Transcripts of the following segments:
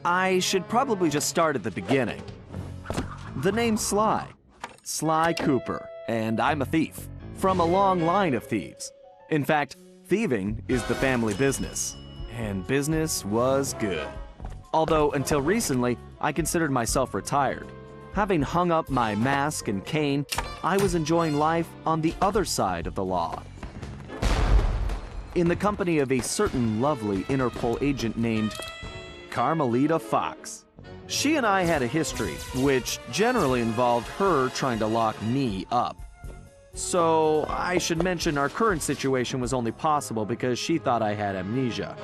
I should probably just start at the beginning. The name's Sly. Sly Cooper, and I'm a thief. From a long line of thieves. In fact, thieving is the family business. And business was good. Although, until recently, I considered myself retired. Having hung up my mask and cane, I was enjoying life on the other side of the law. In the company of a certain lovely Interpol agent named Carmelita Fox. She and I had a history, which generally involved her trying to lock me up. So I should mention our current situation was only possible because she thought I had amnesia.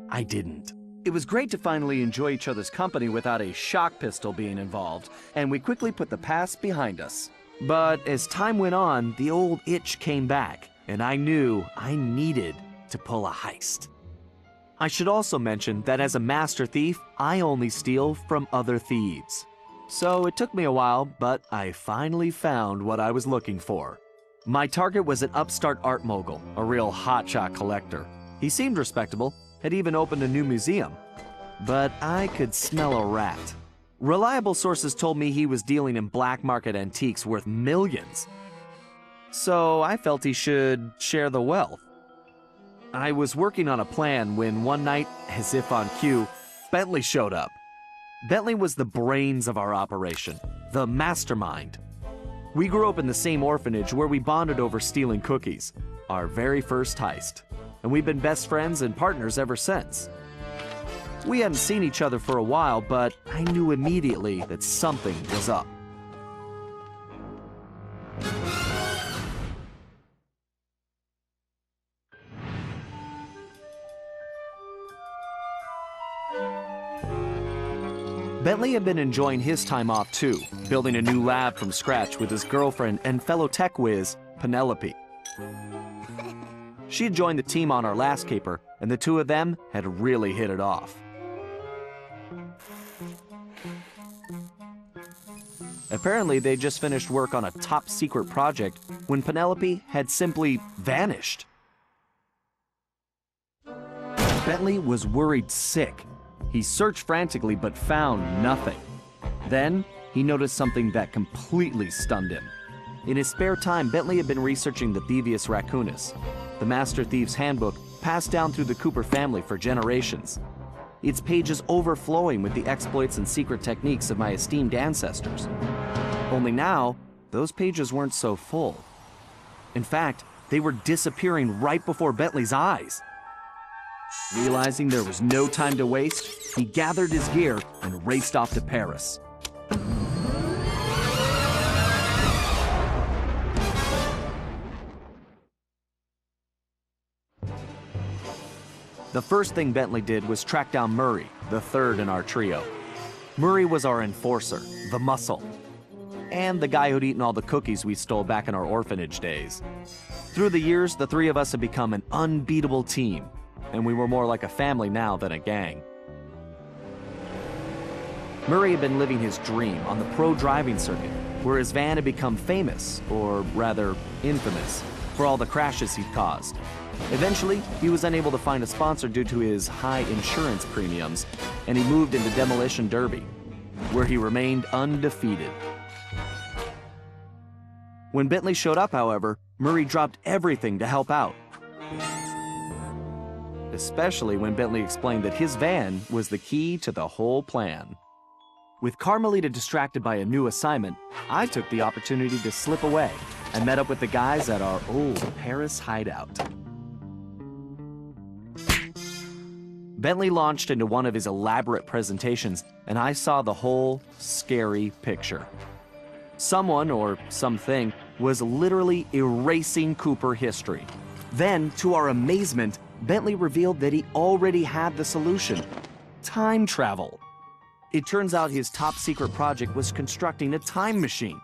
I didn't. It was great to finally enjoy each other's company without a shock pistol being involved, and we quickly put the past behind us. But as time went on, the old itch came back, and I knew I needed to pull a heist. I should also mention that as a master thief, I only steal from other thieves. So it took me a while, but I finally found what I was looking for. My target was an upstart art mogul, a real hotshot collector. He seemed respectable, had even opened a new museum. But I could smell a rat. Reliable sources told me he was dealing in black market antiques worth millions. So I felt he should share the wealth. I was working on a plan when one night, as if on cue, Bentley showed up. Bentley was the brains of our operation, the mastermind. We grew up in the same orphanage where we bonded over stealing cookies, our very first heist, and we've been best friends and partners ever since. We hadn't seen each other for a while, but I knew immediately that something was up. Bentley had been enjoying his time off too, building a new lab from scratch with his girlfriend and fellow tech whiz, Penelope. She had joined the team on our last caper, and the two of them had really hit it off. Apparently, they just finished work on a top-secret project when Penelope had simply vanished. Bentley was worried sick. He searched frantically but found nothing. Then, he noticed something that completely stunned him. In his spare time, Bentley had been researching the Thievius Raccoonus, the Master Thief's handbook passed down through the Cooper family for generations. Its pages overflowing with the exploits and secret techniques of my esteemed ancestors. Only now, those pages weren't so full. In fact, they were disappearing right before Bentley's eyes. Realizing there was no time to waste, he gathered his gear and raced off to Paris. The first thing Bentley did was track down Murray, the third in our trio. Murray was our enforcer, the muscle, and the guy who'd eaten all the cookies we stole back in our orphanage days. Through the years, the three of us had become an unbeatable team, and we were more like a family now than a gang. Murray had been living his dream on the pro driving circuit, where his van had become famous, or rather infamous, for all the crashes he'd caused. Eventually, he was unable to find a sponsor due to his high insurance premiums, and he moved into Demolition Derby, where he remained undefeated. When Bentley showed up, however, Murray dropped everything to help out. Especially when Bentley explained that his van was the key to the whole plan. With Carmelita distracted by a new assignment, I took the opportunity to slip away and met up with the guys at our old Paris hideout. Bentley launched into one of his elaborate presentations, and I saw the whole scary picture. Someone, or something, was literally erasing Cooper history. Then, to our amazement, Bentley revealed that he already had the solution: time travel. It turns out his top-secret project was constructing a time machine,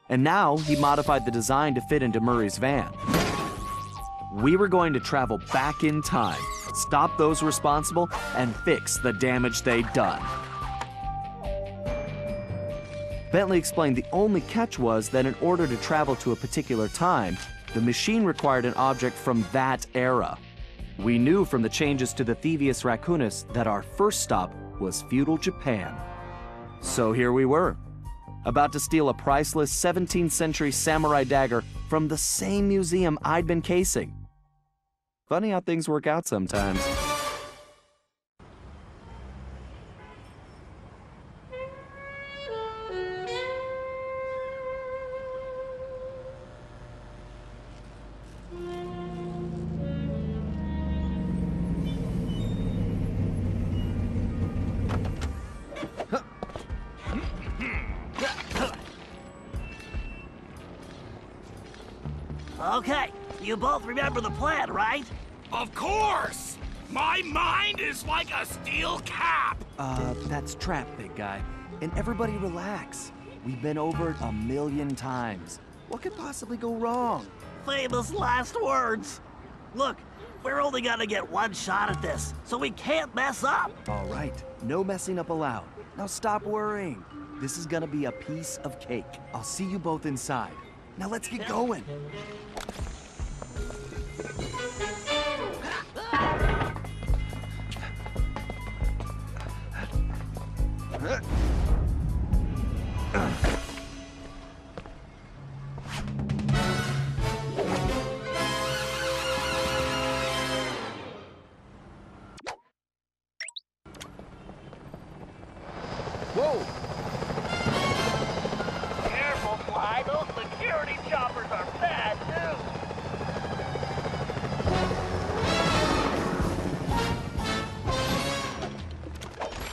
and now he modified the design to fit into Murray's van. We were going to travel back in time, stop those responsible, and fix the damage they'd done. Bentley explained the only catch was that in order to travel to a particular time, the machine required an object from that era. We knew from the changes to the Thievius Raccoonus that our first stop was feudal Japan. So here we were, about to steal a priceless 17th century samurai dagger from the same museum I'd been casing. Funny how things work out sometimes. Okay, you both remember the plan, right? Of course! My mind is like a steel cap! That's Trap, big guy. And everybody relax. We've been over it 1,000,000 times. What could possibly go wrong? Famous last words. Look, we're only gonna get one shot at this, so we can't mess up. All right, no messing up allowed. Now stop worrying. This is gonna be a piece of cake. I'll see you both inside. Now let's get going. Whoa! Careful, Sly. Those security choppers are bad news.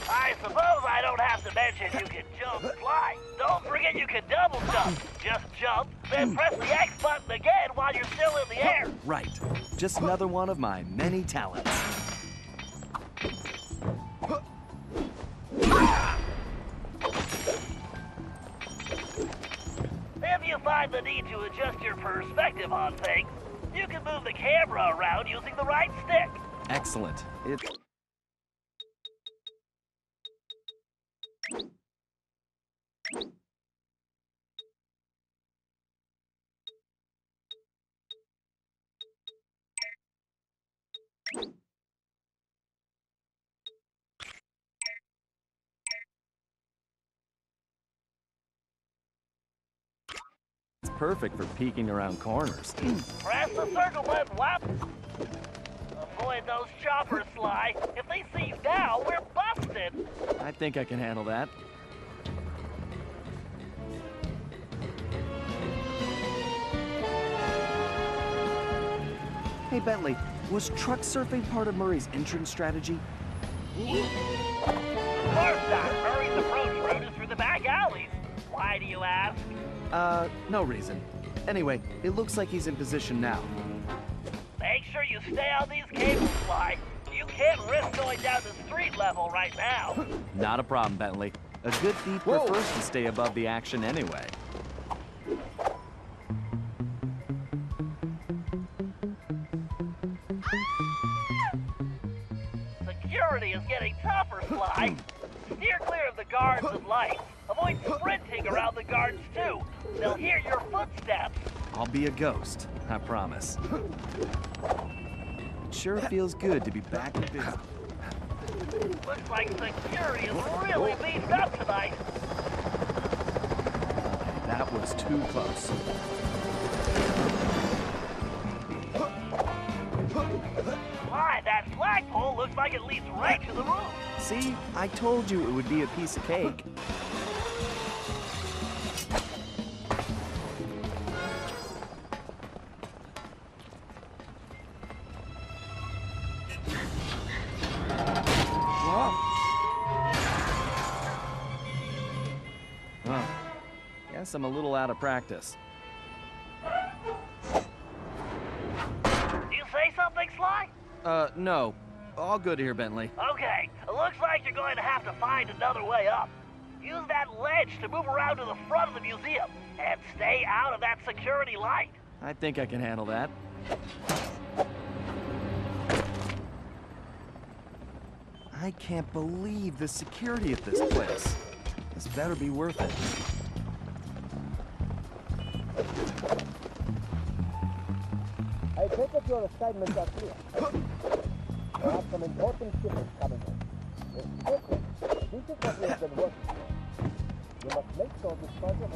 I suppose I don't have to mention you can jump fly. Don't forget you can double jump. Just jump, then press the X button again while you're still in the air. Right. Just another one of my many talents. If you find the need to adjust your perspective on things, you can move the camera around using the right stick. Excellent. It's perfect for peeking around corners. Press the circle button, Wap. Avoid those choppers, Sly. If they see you now, we're busted. I think I can handle that. Hey, Bentley, was truck surfing part of Murray's entrance strategy? Of course not. Murray's approach route is through the back alleys. Why do you ask? No reason. Anyway, it looks like he's in position now. Make sure you stay on these cables, Sly. You can't risk going down to street level right now. Not a problem, Bentley. A good thief prefers to stay above the action anyway. Security is getting tougher, Sly. Steer clear of the guards and lights. Avoid sprinting around the guards, too. They'll hear your footsteps. I'll be a ghost, I promise. It sure feels good to be back in business. Looks like security is really beefed up tonight. That was too close. Why, that flagpole looks like it leads right to the roof. See, I told you it would be a piece of cake. Huh. Guess I'm a little out of practice. You say something, Sly? No. All good here, Bentley. Okay, it looks like you're going to have to find another way up. Use that ledge to move around to the front of the museum, and stay out of that security light. I think I can handle that. I can't believe the security at this place. This better be worth it. I take it your assignments are clear. There are some important shipments coming in. It's secret. This is what we have been working on. You must make sure this puzzle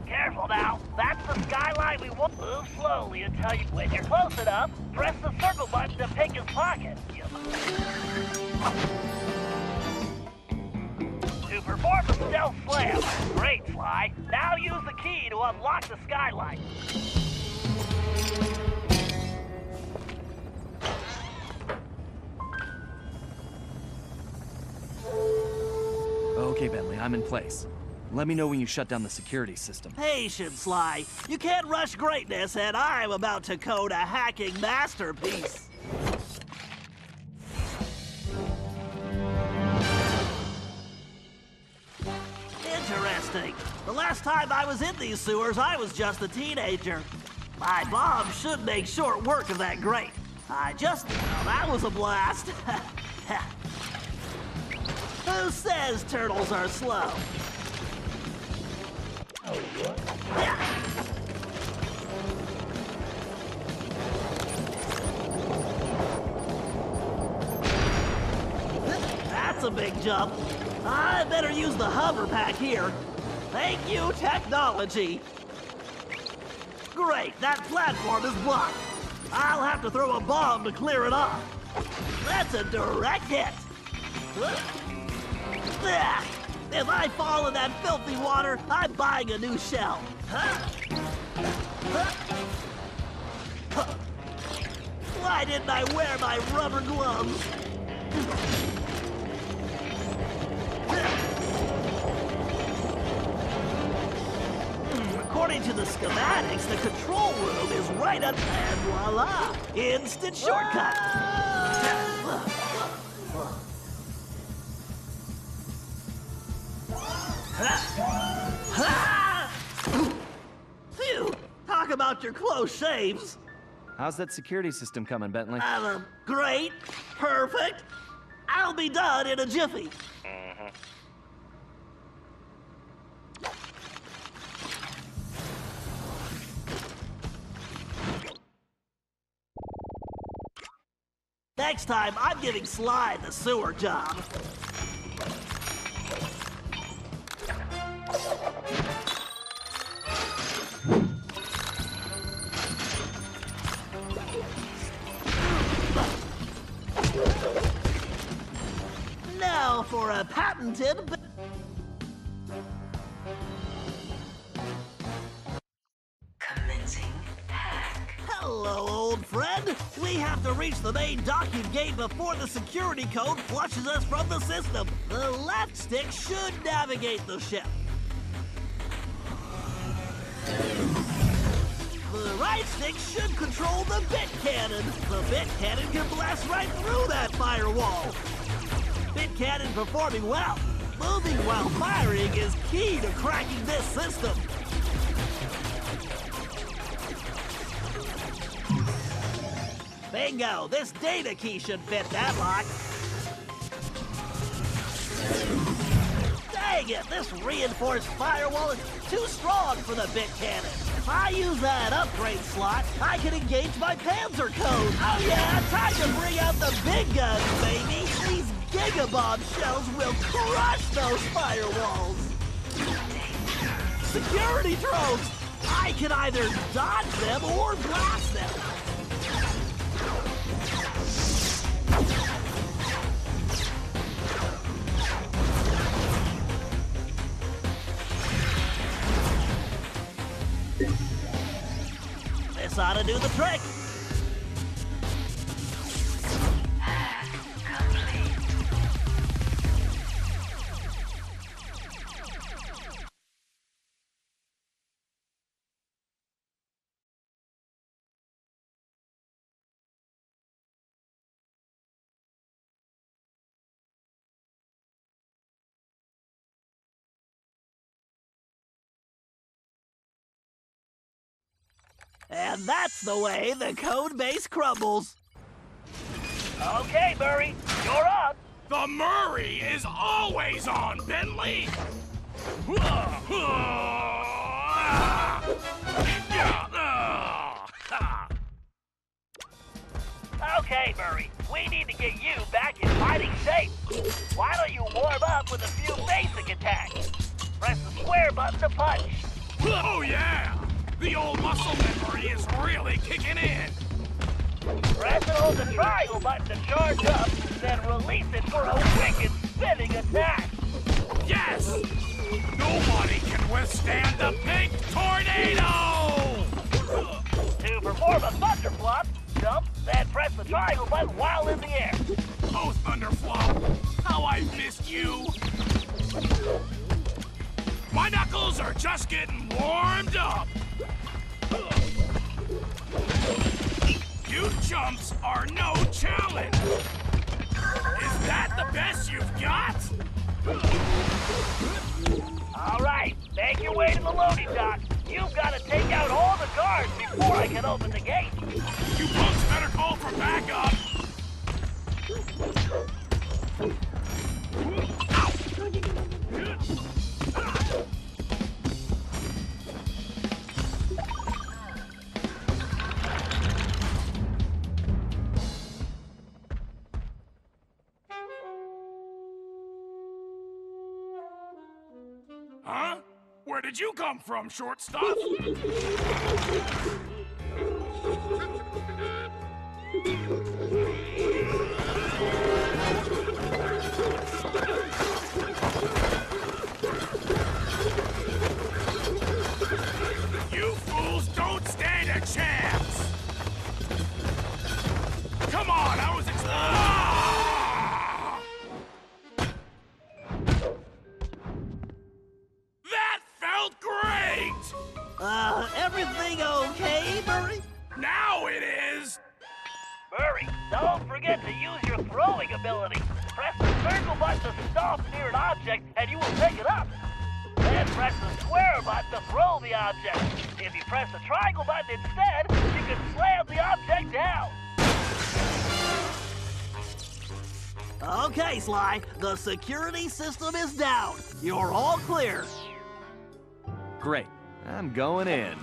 Careful now. That's the skyline we want. Move slowly until you, when you're close enough, press the circle button to pick his pocket. To perform the stealth slam. Great, Sly. Now use the key to unlock the skylight. Okay, Bentley, I'm in place. Let me know when you shut down the security system. Patience, Sly. You can't rush greatness, and I'm about to code a hacking masterpiece. Interesting. The last time I was in these sewers, I was just a teenager. My mom should make short work of that grate. Well, that was a blast. Who says turtles are slow? That's a big jump. I better use the hover pack here. Thank you, technology. Great, that platform is blocked. I'll have to throw a bomb to clear it off. That's a direct hit. If I fall in that filthy water, I'm buying a new shell. Why didn't I wear my rubber gloves? According to the schematics, the control room is right up, and voila! Instant shortcut! Phew! Talk about your close shaves! How's that security system coming, Bentley? Great, perfect. I'll be done in a jiffy. Next time, I'm giving Sly the sewer job. Now for a patented... Commencing hack. Hello, old friend. We have to reach the main docking gate before the security code flushes us from the system. The left stick should navigate the ship. The right stick should control the bit cannon. The bit cannon can blast right through that firewall. Bit cannon performing well. Moving while firing is key to cracking this system. Bingo! This data key should fit that lock. Dang it! This reinforced firewall is too strong for the bit cannon. If I use that upgrade slot, I can engage my Panzer code. Oh yeah, time to bring out the big guns, baby! These Gigabomb shells will crush those firewalls! Security drones! I can either dodge them or blast them! This ought to do the trick! And that's the way the code base crumbles. Okay, Murray, you're up. The Murray is always on, Bentley! Okay, Murray, we need to get you back in fighting shape. Why don't you warm up with a few basic attacks? Press the square button to punch. Oh yeah! The old muscle memory is really kicking in. Press and hold the triangle button to charge up, then release it for a wicked spinning attack. Yes! Nobody can withstand the pink tornado! To perform a thunder flop, jump, then press the triangle button while in the air. Oh, Thunderflop, how I missed you! My knuckles are just getting warmed up! You jumps are no challenge! Is that the best you've got? All right, make your way to the loading dock. You've got to take out all the guards before I can open the gate. You punks better call for backup! Huh? Where did you come from, short stuff? You fools don't stand a chance! Come on, I was That felt great! Everything okay, Murray? Now it is! Murray, don't forget to use your throwing ability. Press the circle button to stop near an object, and you will pick it up. Then press the square button to throw the object. If you press the triangle button instead, you can slam the object down. Okay, Sly, the security system is down. You're all clear. Great. I'm going in.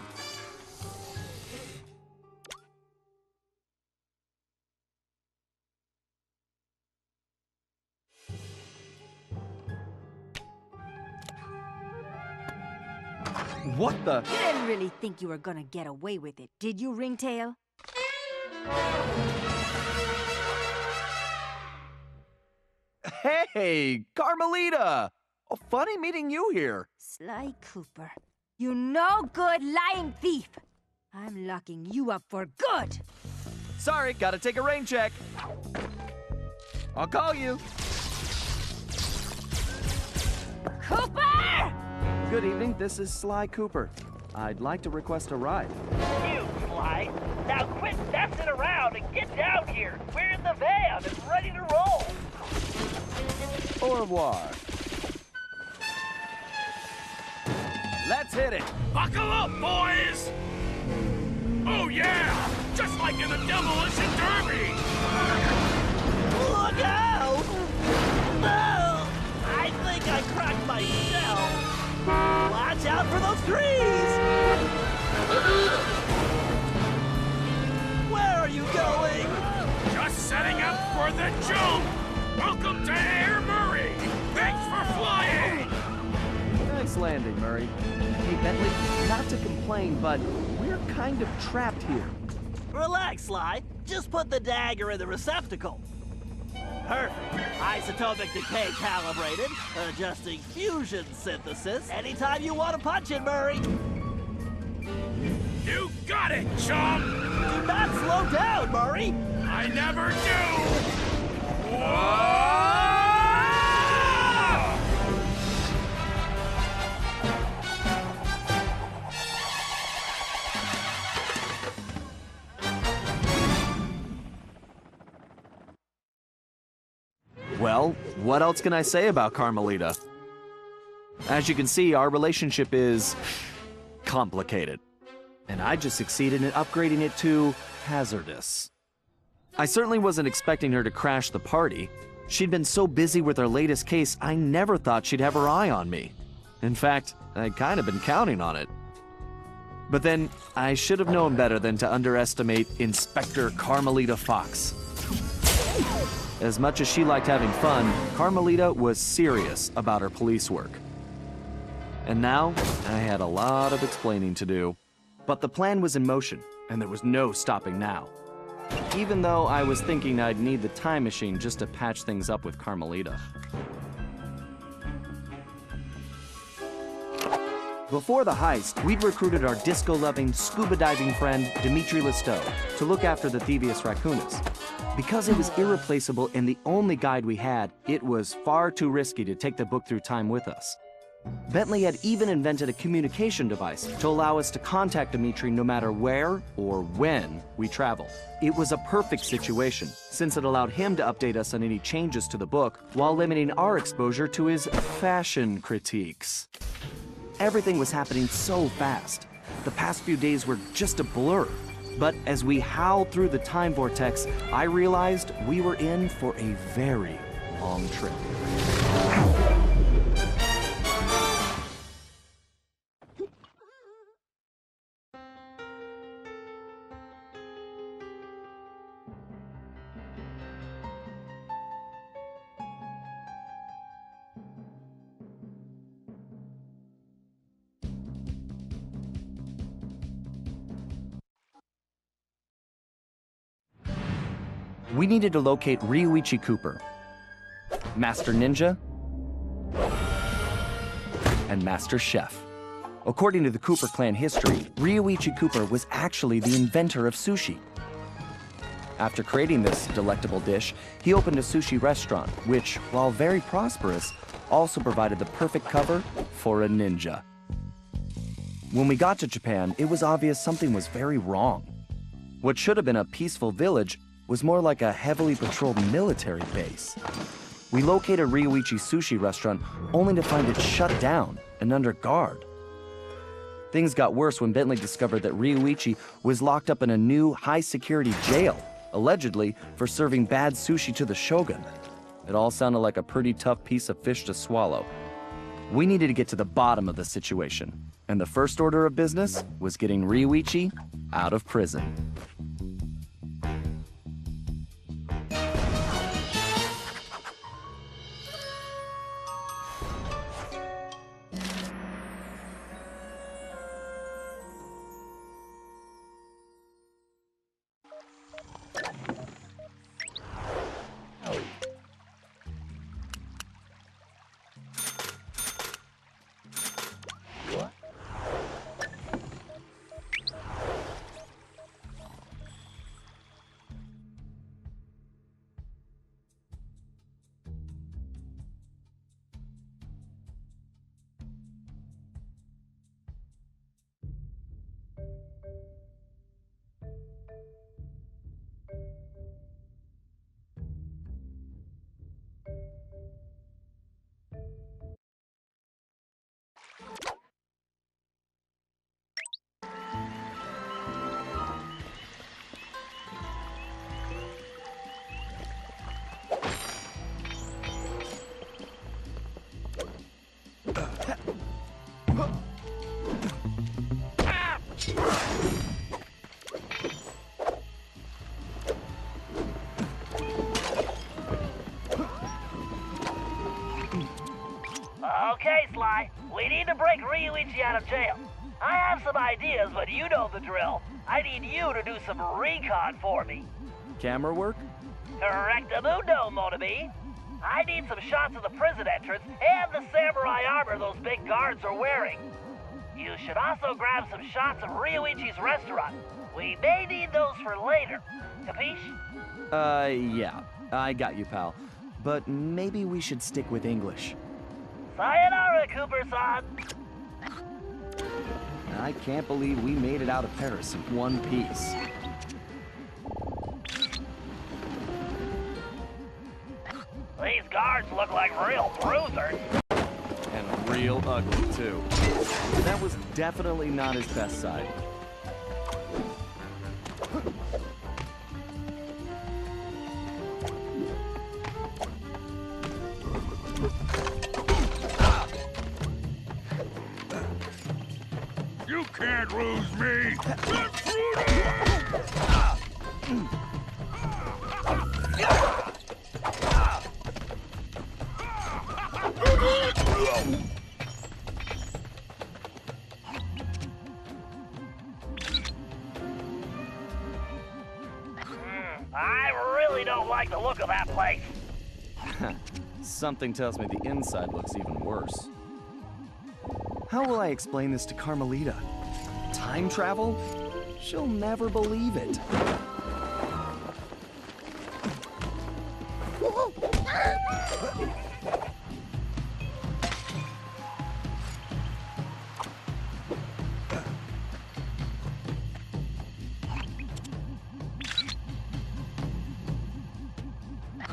What the? You didn't really think you were gonna get away with it, did you, Ringtail? Hey, Carmelita! Oh, funny meeting you here. Sly Cooper, you no good lying thief! I'm locking you up for good! Sorry, gotta take a rain check. I'll call you. Cooper! Good evening, this is Sly Cooper. I'd like to request a ride. You, Sly. Now quit messing around and get down here. We're in the van and ready to roll. Au revoir. Let's hit it. Buckle up, boys! Oh yeah! Just like in the Demolition Derby! Look out! No! I think I cracked my shell. Watch out for those trees! Where are you going? Just setting up for the jump! Welcome to Air Murray! Thanks for flying! Nice landing, Murray. Hey, Bentley, not to complain, but we're kind of trapped here. Relax, Sly. Just put the dagger in the receptacle. Perfect. Isotopic decay calibrated. Adjusting fusion synthesis. Anytime you want to punch it, Murray. You got it, chump! Do not slow down, Murray. I never do! Whoa! Well, what else can I say about Carmelita? As you can see, our relationship is complicated. And I just succeeded in upgrading it to hazardous. I certainly wasn't expecting her to crash the party. She'd been so busy with her latest case, I never thought she'd have her eye on me. In fact, I'd kind of been counting on it. But then, I should have known better than to underestimate Inspector Carmelita Fox. As much as she liked having fun, Carmelita was serious about her police work. And now, I had a lot of explaining to do. But the plan was in motion, and there was no stopping now. Even though I was thinking I'd need the time machine just to patch things up with Carmelita. Before the heist, we'd recruited our disco-loving, scuba-diving friend, Dimitri Listeau, to look after the Thievius Raccoonus. Because it was irreplaceable and the only guide we had, it was far too risky to take the book through time with us. Bentley had even invented a communication device to allow us to contact Dimitri no matter where or when we traveled. It was a perfect situation, since it allowed him to update us on any changes to the book while limiting our exposure to his fashion critiques. Everything was happening so fast. The past few days were just a blur. But as we howled through the time vortex, I realized we were in for a very long trip. We needed to locate Ryuichi Cooper, Master Ninja, and Master Chef. According to the Cooper clan history, Ryuichi Cooper was actually the inventor of sushi. After creating this delectable dish, he opened a sushi restaurant, which, while very prosperous, also provided the perfect cover for a ninja. When we got to Japan, it was obvious something was very wrong. What should have been a peaceful village was more like a heavily patrolled military base. We located Ryuichi Sushi restaurant only to find it shut down and under guard. Things got worse when Bentley discovered that Ryuichi was locked up in a new high-security jail, allegedly for serving bad sushi to the shogun. It all sounded like a pretty tough piece of fish to swallow. We needed to get to the bottom of the situation, and the first order of business was getting Ryuichi out of prison. Okay, Sly, we need to break Ryuichi out of jail. I have some ideas, but you know the drill. I need you to do some recon for me. Camera work? Correctamundo, Motobi. I need some shots of the prison entrance and the samurai armor those big guards are wearing. You should also grab some shots of Ryuichi's restaurant. We may need those for later. Capiche? Yeah. I got you, pal. But maybe we should stick with English. Sayonara, Cooper-san. I can't believe we made it out of Paris in one piece. These guards look like real bruisers. And real ugly, too. That was definitely not his best side. can't lose me! I really don't like the look of that place. Something tells me the inside looks even worse. How will I explain this to Carmelita? Time travel? She'll never believe it.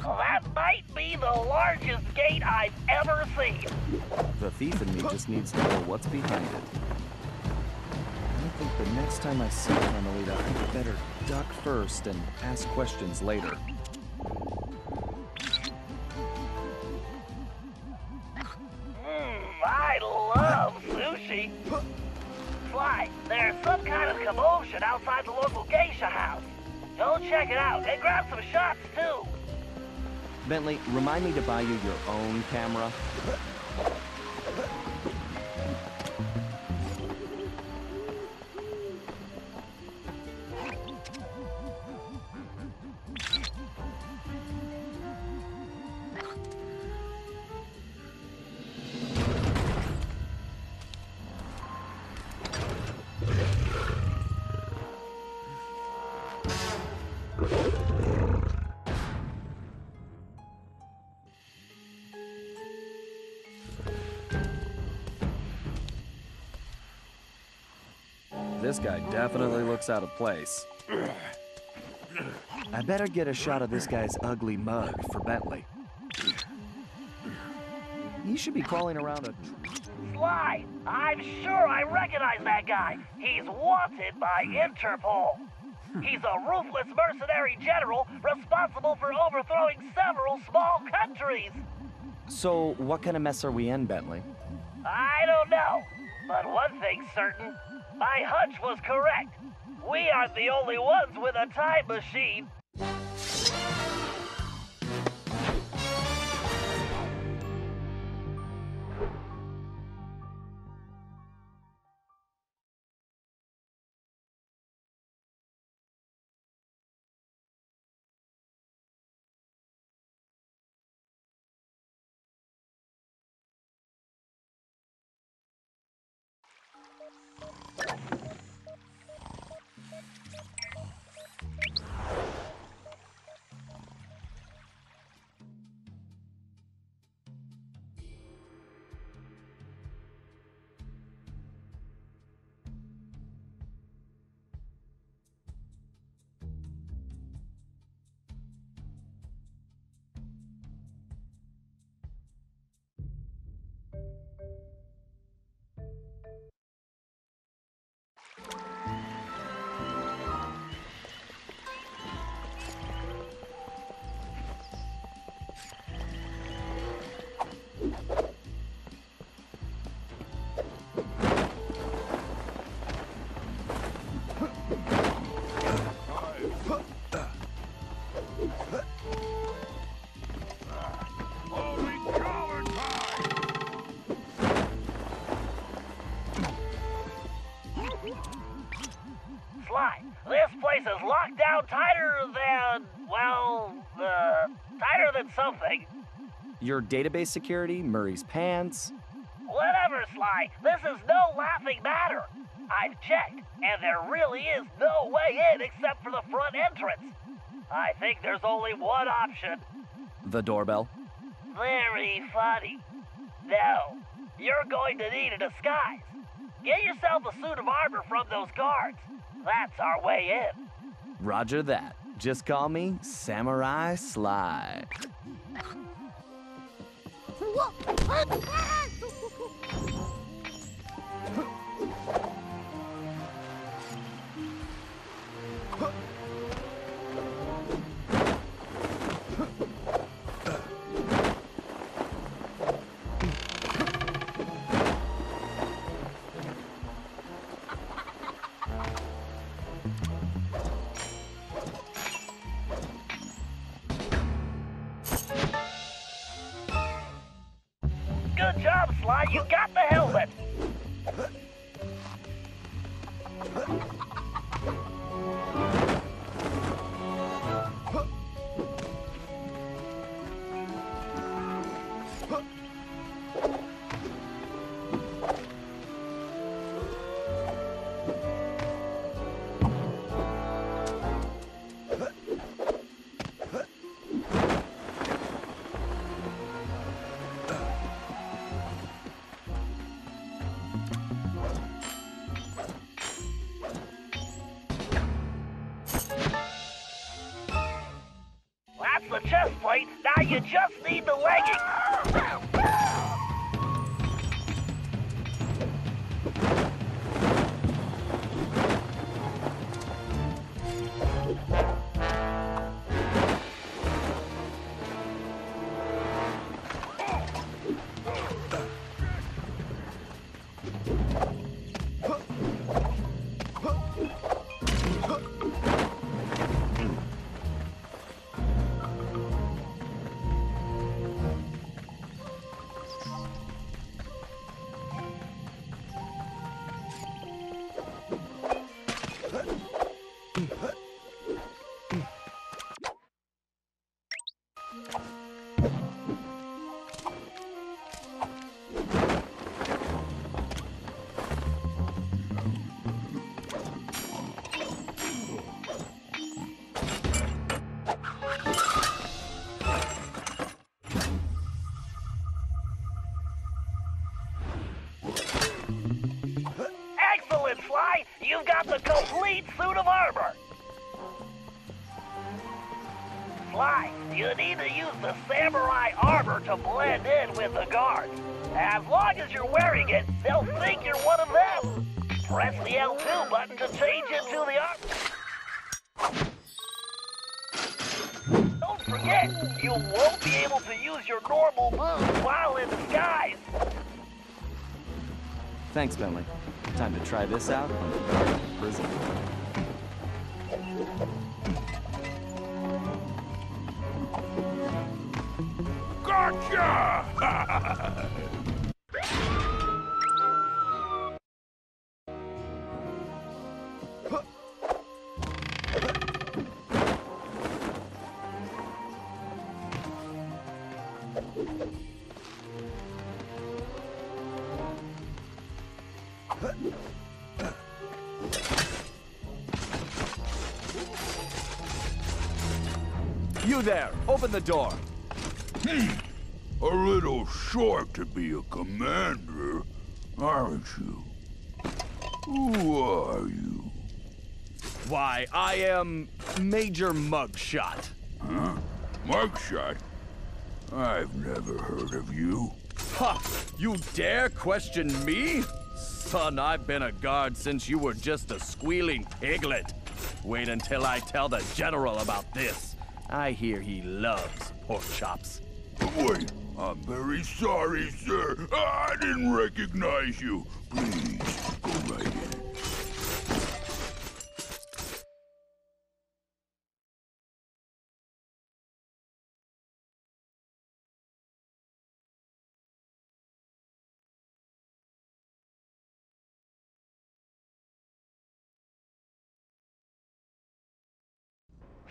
Well, that might be the largest gate I've ever seen. The thief in me just needs to know what's behind it. I think the next time I see Carmelita, I better duck first and ask questions later. I love sushi. Sly, there's some kind of commotion outside the local geisha house. Go check it out and grab some shots too. Bentley, remind me to buy you your own camera. This guy definitely looks out of place. I better get a shot of this guy's ugly mug for Bentley. He should be crawling around a... Sly, I'm sure I recognize that guy. He's wanted by Interpol. He's a ruthless mercenary general responsible for overthrowing several small countries. So, what kind of mess are we in, Bentley? I don't know, but one thing's certain. My hunch was correct. We aren't the only ones with a time machine. Sly, this place is locked down tighter than, well, tighter than something. Your database security, Murray's pants. Whatever, Sly, this is no laughing matter. I've checked, and there really is no way in except for the front entrance. I think there's only one option. The doorbell. Very funny. No, you're going to need a disguise. Get yourself a suit of armor from those guards. That's our way in. Roger that. Just call me Samurai Sly. the chest plate. Now you just need the leggings. Excellent, Sly! You've got the complete suit of armor! Sly, you need to use the samurai armor to blend in with the guards. As long as you're wearing it, they'll think you're one of them. Press the L2 button to change into the armor. Don't forget, you won't be able to use your normal moves while in disguise. Thanks, Bentley. Time to try this out on the guard prison. Gotcha! You there! Open the door! A little short to be a commander, aren't you? Who are you? Why, I am Major Mugshot. Huh? Mugshot? I've never heard of you. Ha! You dare question me? Son, I've been a guard since you were just a squealing piglet. Wait until I tell the General about this. I hear he loves pork chops. Wait, I'm very sorry, sir. I didn't recognize you. Please, go right in.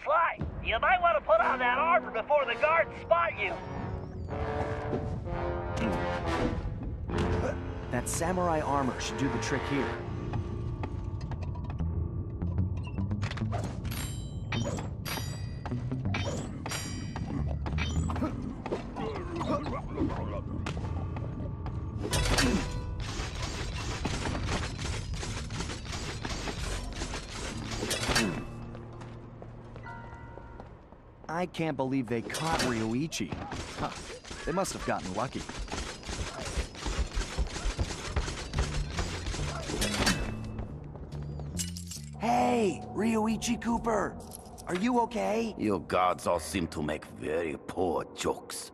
Sly, you might want to put on that armor before the guards spot you. That samurai armor should do the trick here. I can't believe they caught Ryoichi. Huh. They must have gotten lucky. Hey, Ryoichi Cooper! Are you okay? You guards all seem to make very poor jokes.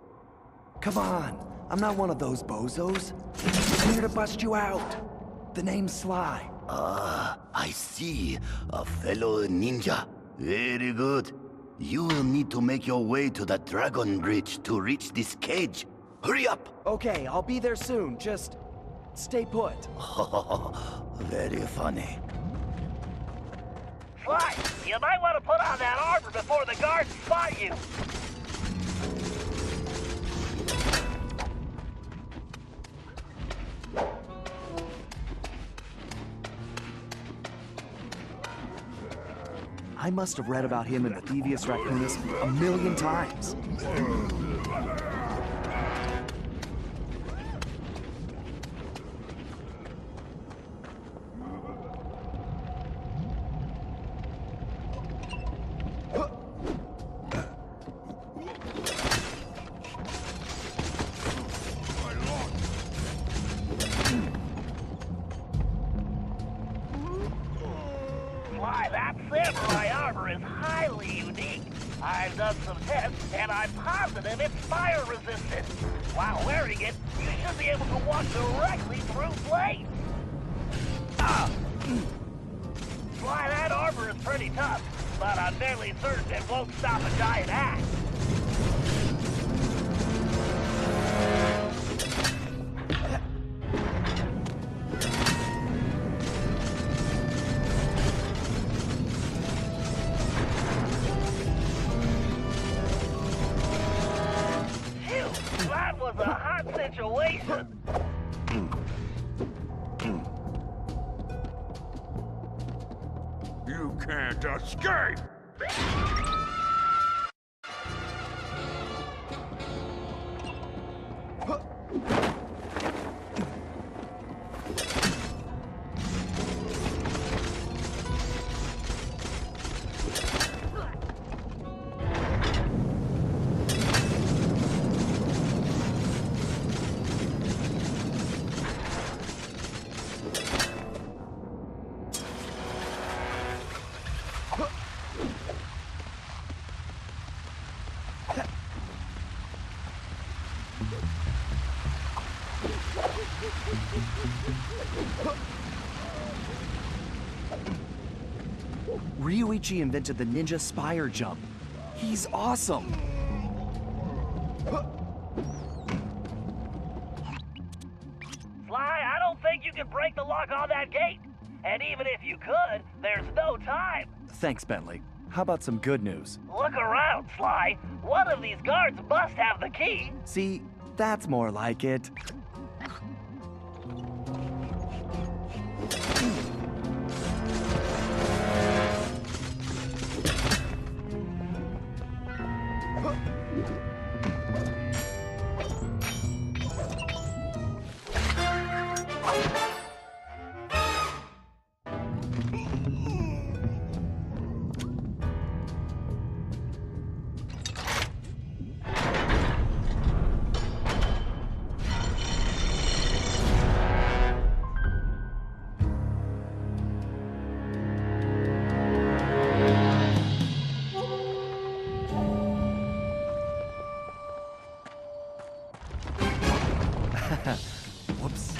Come on, I'm not one of those bozos. I'm here to bust you out. The name's Sly. Ah, I see. A fellow ninja. Very good. You will need to make your way to the Dragon Bridge to reach this cage. Hurry up! Okay, I'll be there soon. Just stay put. Very funny. Sly, you might want to put on that armor before the guards spot you. I must have read about him in the Thievius Raccoonus a million times. Why, that samurai armor is highly unique. I've done some tests, and I'm positive it's fire resistant. While wearing it, you should be able to walk directly through flames. Why, that armor is pretty tough, but I'm fairly certain it won't stop a giant axe. Phew, that was a hot situation. You can't escape! Ryuichi invented the ninja spire jump. He's awesome. Sly, I don't think you can break the lock on that gate. And even if you could, there's no time. Thanks, Bentley. How about some good news? Look around, Sly. One of these guards must have the key. See, that's more like it. Whoops.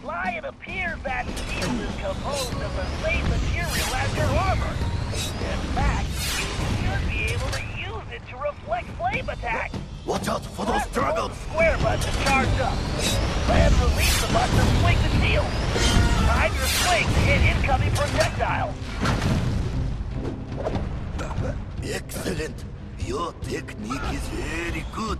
Sly, it appears that steel is composed of the same material as your armor. In fact, you should be able to use it to reflect flame attacks. Watch out for those Press dragons! the square button to charge up. Then release the button to swing the shield. Time your swing to hit incoming projectiles. Excellent! Your technique is very good.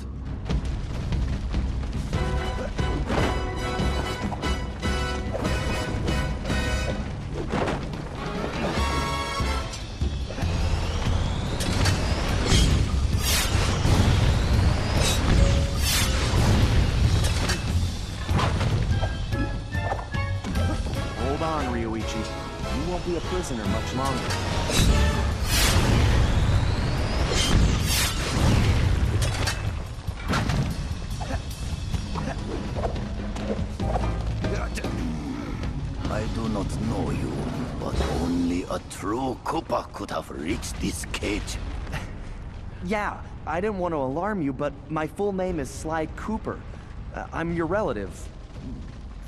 Hold on, Ryuichi. You won't be a prisoner much longer. I do not know you, but only a true Koopa could have reached this cage. Yeah, I didn't want to alarm you, but my full name is Sly Cooper. I'm your relative.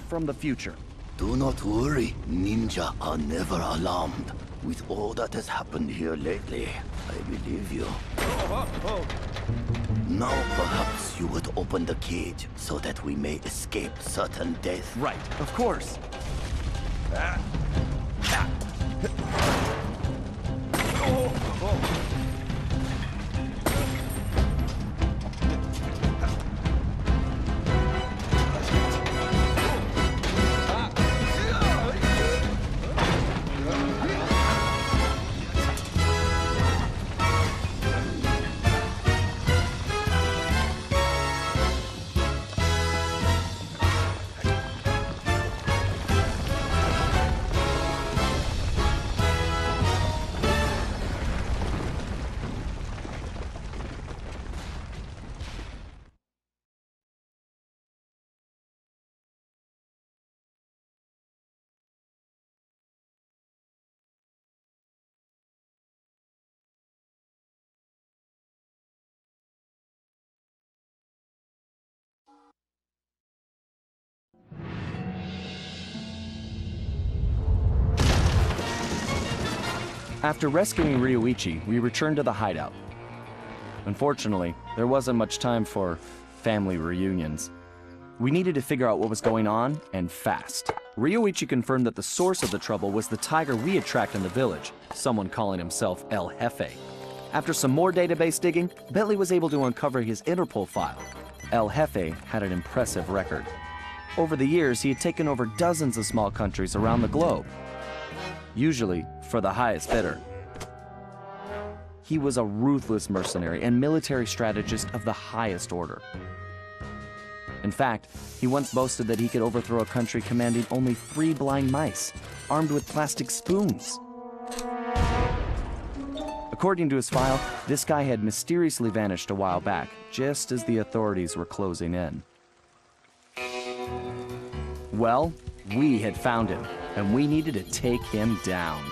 From the future. Do not worry, ninja are never alarmed. With all that has happened here lately, I believe you. Now perhaps you would open the cage so that we may escape certain death. Right, of course. After rescuing Ryoichi, we returned to the hideout. Unfortunately, there wasn't much time for family reunions. We needed to figure out what was going on, and fast. Ryoichi confirmed that the source of the trouble was the tiger we had tracked in the village, someone calling himself El Jefe. After some more database digging, Bentley was able to uncover his Interpol file. El Jefe had an impressive record. Over the years, he had taken over dozens of small countries around the globe, usually for the highest bidder. He was a ruthless mercenary and military strategist of the highest order. In fact, he once boasted that he could overthrow a country commanding only 3 blind mice, armed with plastic spoons. According to his file, this guy had mysteriously vanished a while back, just as the authorities were closing in. Well, we had found him, and we needed to take him down.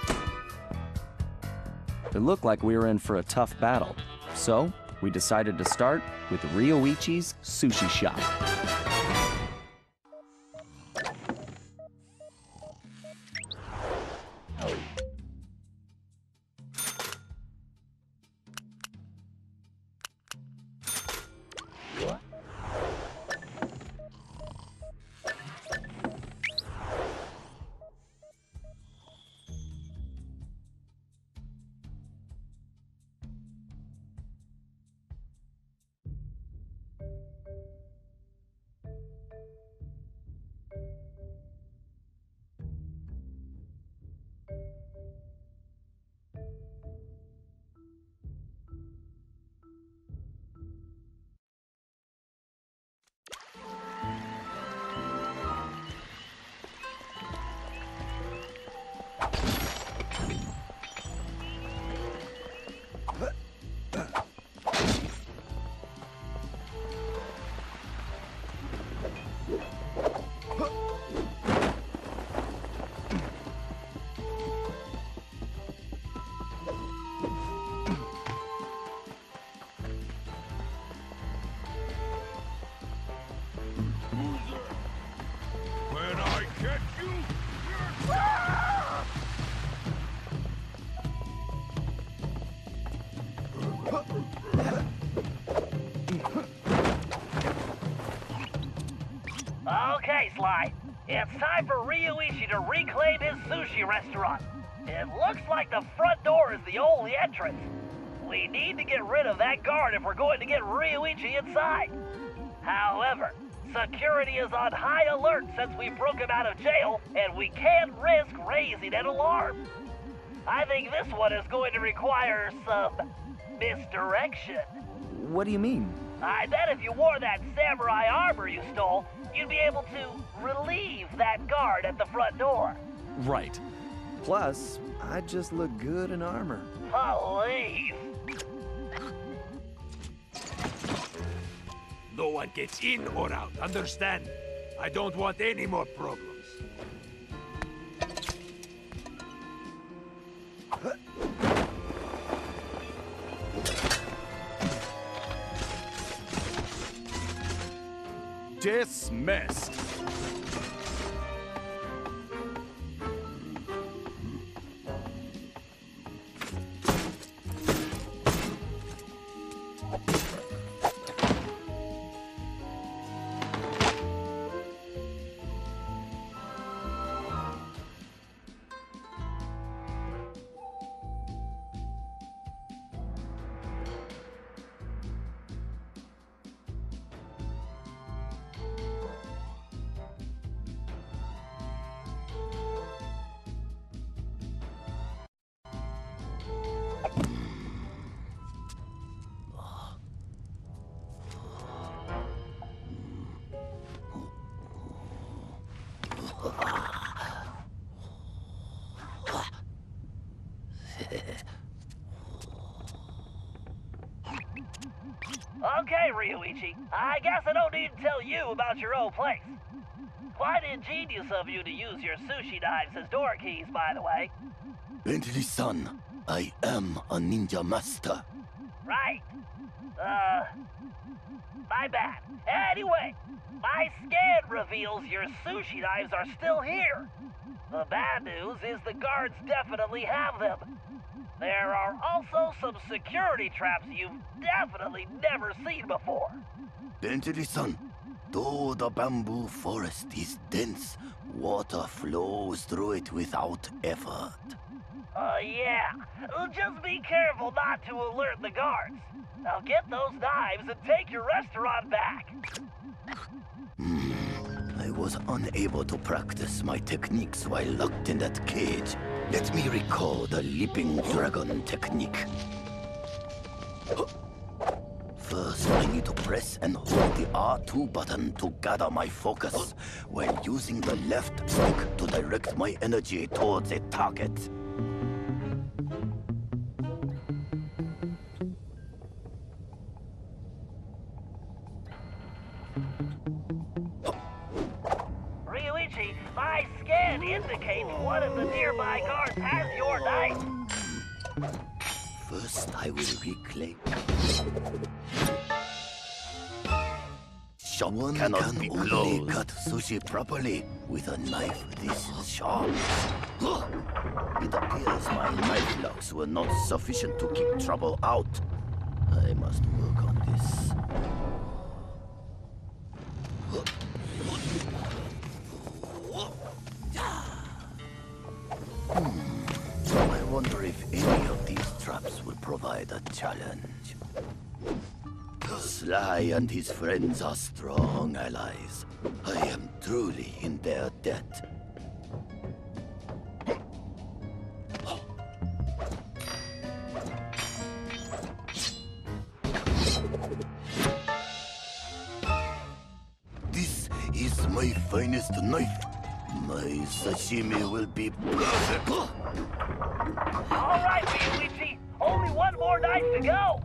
It looked like we were in for a tough battle, so we decided to start with Ryoichi's sushi shop. When I catch you, Okay, Sly. It's time for Ryoichi to reclaim his sushi restaurant. It looks like the front door is the only entrance. We need to get rid of that guard if we're going to get Ryoichi inside. However, security is on high alert since we broke him out of jail, and we can't risk raising an alarm. I think this one is going to require some misdirection. What do you mean? I bet if you wore that samurai armor you stole, you'd be able to relieve that guard at the front door. Right. Plus, I just look good in armor. Please. no one gets in or out, understand? I don't want any more problems. Dismissed. Okay, Ryoichi. I guess I don't need to tell you about your old place. Quite ingenious of you to use your sushi knives as door keys, by the way. Bentley-san, I am a ninja master. Right. My bad. Anyway, my scan reveals your sushi knives are still here. The bad news is the guards definitely have them. There are also some security traps you've definitely never seen before. Bentley-san, though the bamboo forest is dense, water flows through it without effort. Yeah. Just be careful not to alert the guards. Now get those knives and take your restaurant back. I was unable to practice my techniques while locked in that cage. Let me recall the leaping dragon technique. First, I need to press and hold the R2 button to gather my focus, while using the left stick to direct my energy towards a target. Ryuichi, my scan indicates one of the nearby guards has your knife. First, I will reclaim. Shop cannot be only cut sushi properly with a knife this sharp. It appears my knife locks were not sufficient to keep trouble out. I must work on this. I wonder if any of these traps will provide a challenge. Sly and his friends are strong allies. I am truly in their debt. This is my finest knife. My sashimi will be perfect. All right, Ryuichi. Only one more knife to go.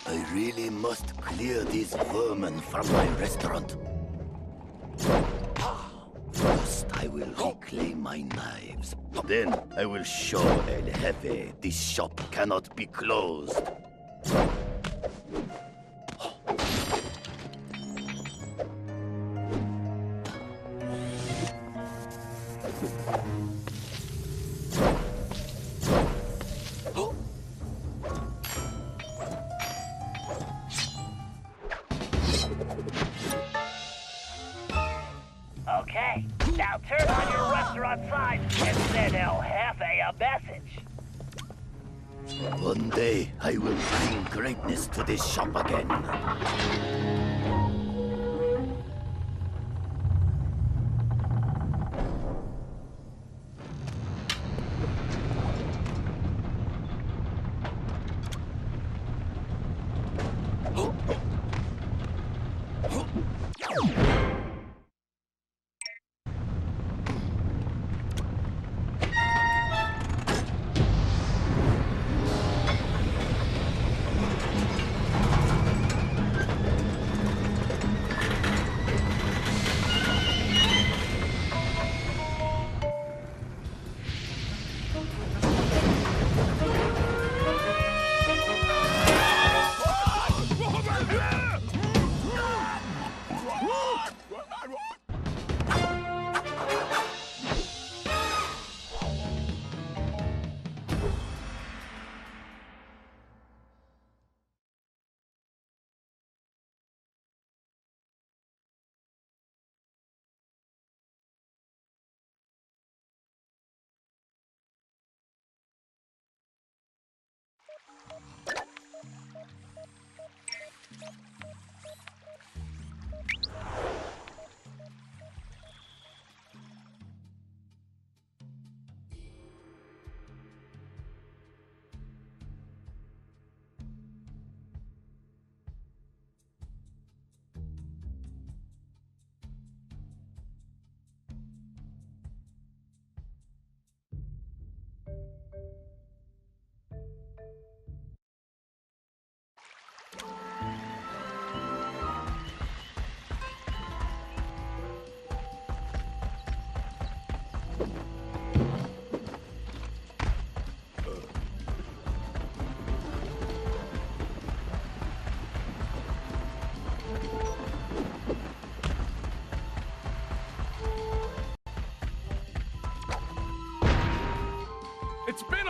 I really must clear these vermin from my restaurant. First, I will reclaim my knives. Then, I will show El Jefe this shop cannot be closed. Okay, now turn on your restaurant sign and send El Jefe a message. One day, I will bring greatness to this shop again.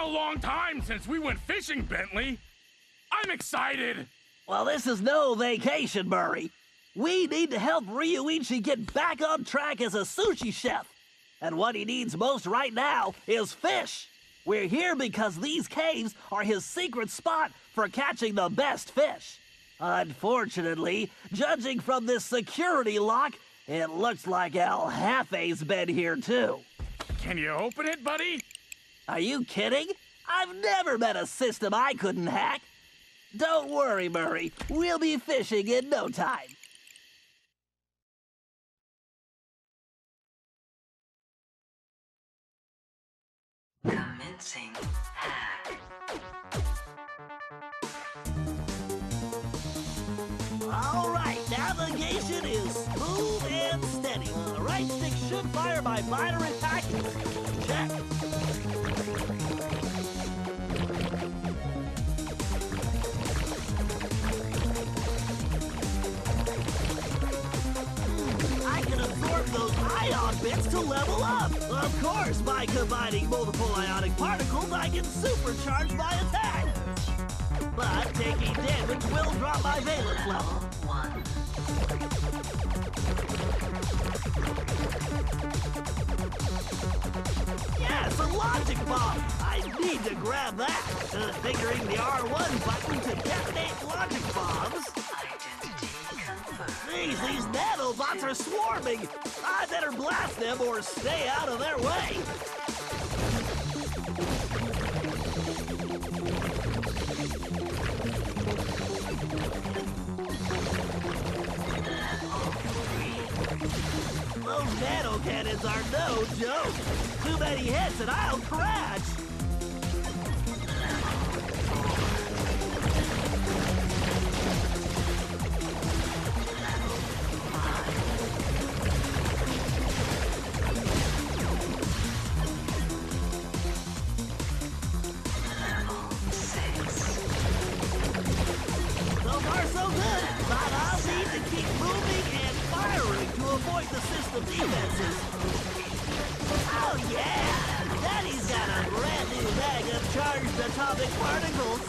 a long time since we went fishing, Bentley. I'm excited. Well, this is no vacation, Murray. We need to help Ryuichi get back on track as a sushi chef. And what he needs most right now is fish. We're here because these caves are his secret spot for catching the best fish. Unfortunately, judging from this security lock, it looks like El Jefe's been here too. Can you open it, buddy? Are you kidding? I've never met a system I couldn't hack. Don't worry, Murray. We'll be fishing in no time. Commencing hack. All right, navigation is smooth and steady. The right stick should fire my binary package. Check. I can absorb those ion bits to level up. Of course, by combining multiple ionic particles, I can supercharge my attack. But taking damage will drop my valence level. Yes, a logic bomb! I need to grab that. Figuring the R1 button to detonate logic bombs. Identity confirmed. Jeez, these nanobots are swarming! I better blast them or stay out of their way! Those nano cannons are no joke! Too many hits and I'll crash! So far, so good. But I'll need to keep moving and firing to avoid the system defenses. Oh, yeah! Daddy's got a brand new bag of charged atomic particles.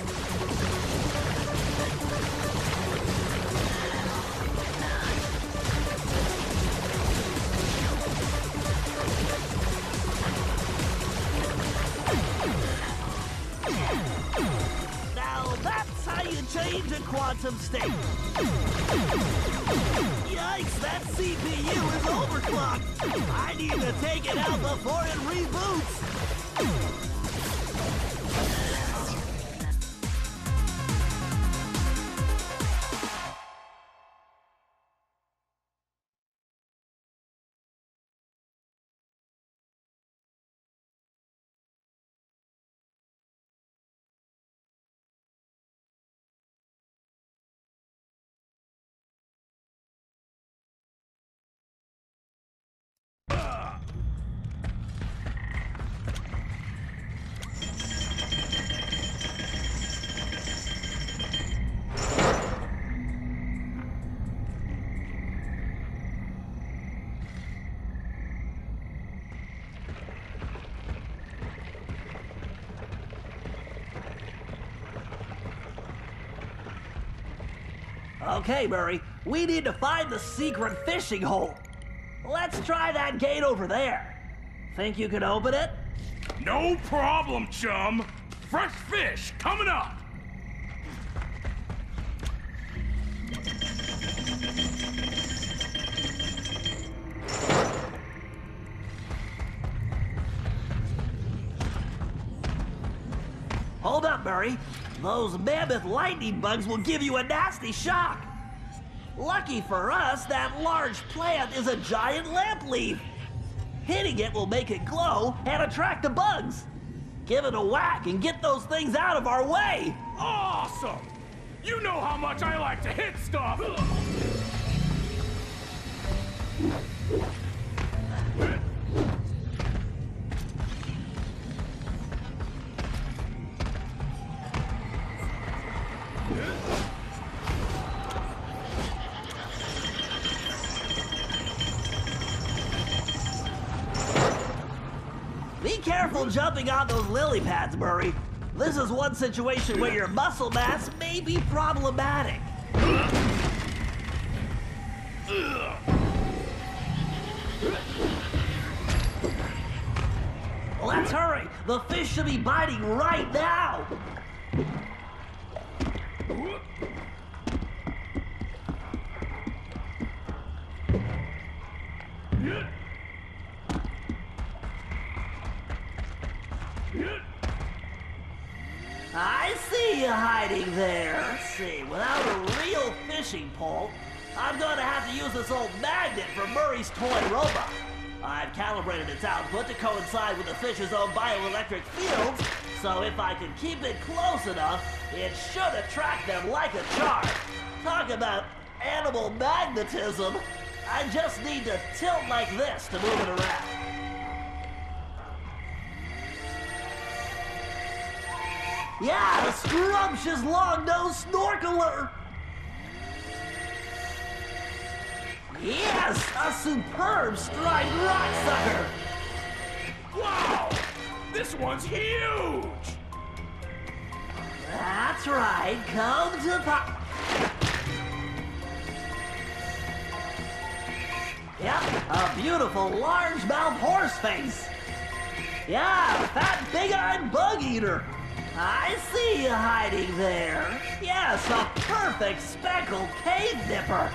Now that's how you change a quantum state. Yikes, that CPU is overclocked. I need to take it out before it reboots. Okay, Murray, we need to find the secret fishing hole. Let's try that gate over there. Think you can open it? No problem, chum. Fresh fish coming up. Hold up, Murray. Those mammoth lightning bugs will give you a nasty shock. Lucky for us, that large plant is a giant lamp leaf. Hitting it will make it glow and attract the bugs. Give it a whack and get those things out of our way. Awesome! You know how much I like to hit stuff! Be careful jumping on those lily pads, Murray. This is one situation where your muscle mass may be problematic. Let's hurry. The fish should be biting right now. I see you hiding there. Let's see, without a real fishing pole, I'm going to have to use this old magnet from Murray's toy robot. I've calibrated its output to coincide with the fish's own bioelectric fields, so if I can keep it close enough, it should attract them like a charm. Talk about animal magnetism. I just need to tilt like this to move it around. Yeah, a scrumptious long-nosed snorkeler! Yes, a superb striped rocksucker! Wow! This one's huge! That's right, come to pop. Yep, a beautiful largemouth horse face. Yeah, fat big-eyed bug eater. I see you hiding there. Yes, a perfect speckled cave dipper.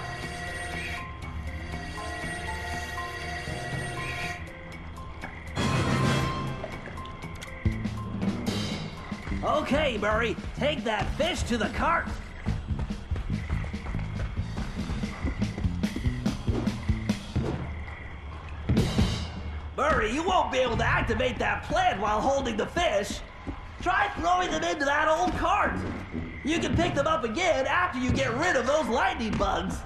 Okay, Murray, take that fish to the cart. Murray, you won't be able to activate that plan while holding the fish. Try throwing them into that old cart. You can pick them up again after you get rid of those lightning bugs.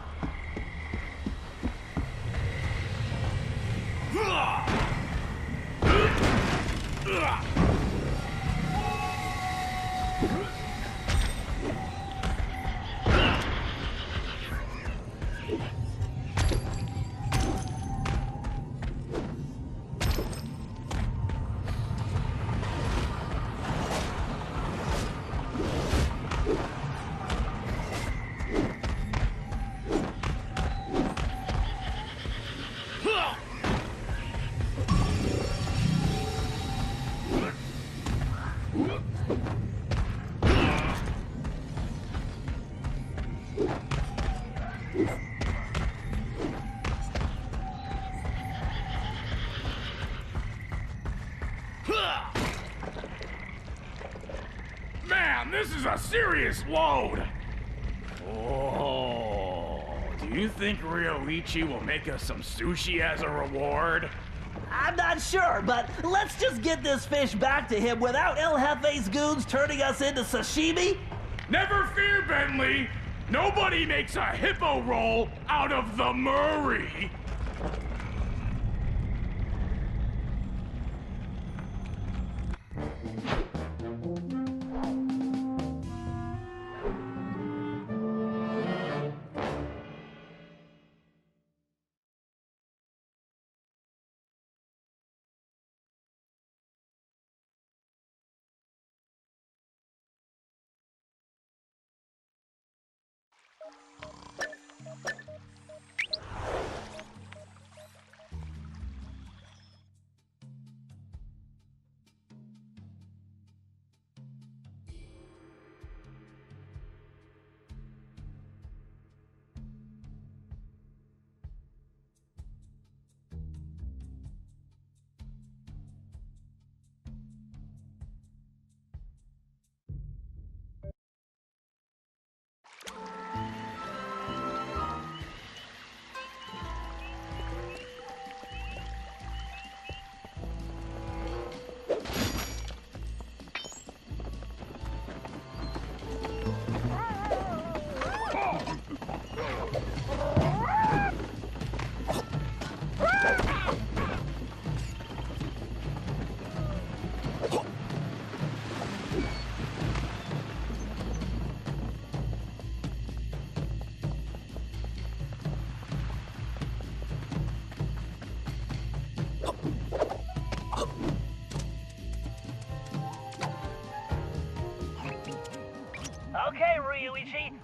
Man, this is a serious load! Oh, do you think Ryoichi will make us some sushi as a reward? I'm not sure, but let's just get this fish back to him without El Jefe's goons turning us into sashimi. Never fear, Bentley! Nobody makes a hippo roll out of the Murray!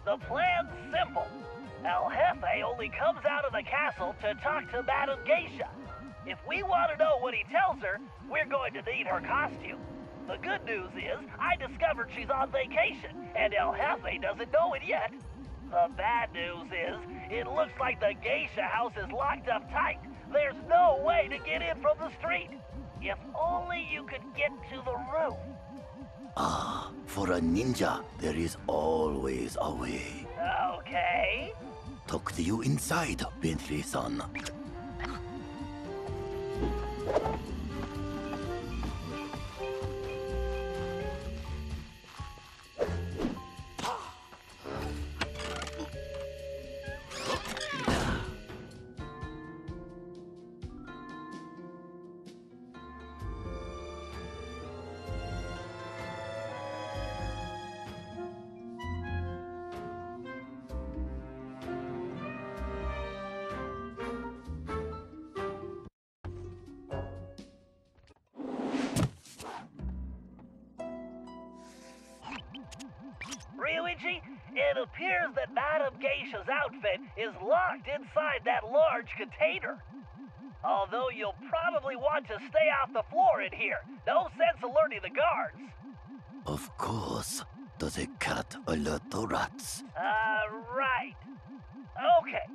The plan's simple. El Jefe only comes out of the castle to talk to Madame Geisha. If we want to know what he tells her, we're going to need her costume. The good news is, I discovered she's on vacation, and El Jefe doesn't know it yet. The bad news is, it looks like the Geisha house is locked up tight. There's no way to get in from the street. If only you could get to the roof. Ah, for a ninja, there is always a way. Okay. Talk to you inside, Bentley-san. Ryuichi, it appears that Madame Geisha's outfit is locked inside that large container. Although you'll probably want to stay off the floor in here. No sense alerting the guards. Of course. Does a cat alert the rats? Right. Okay,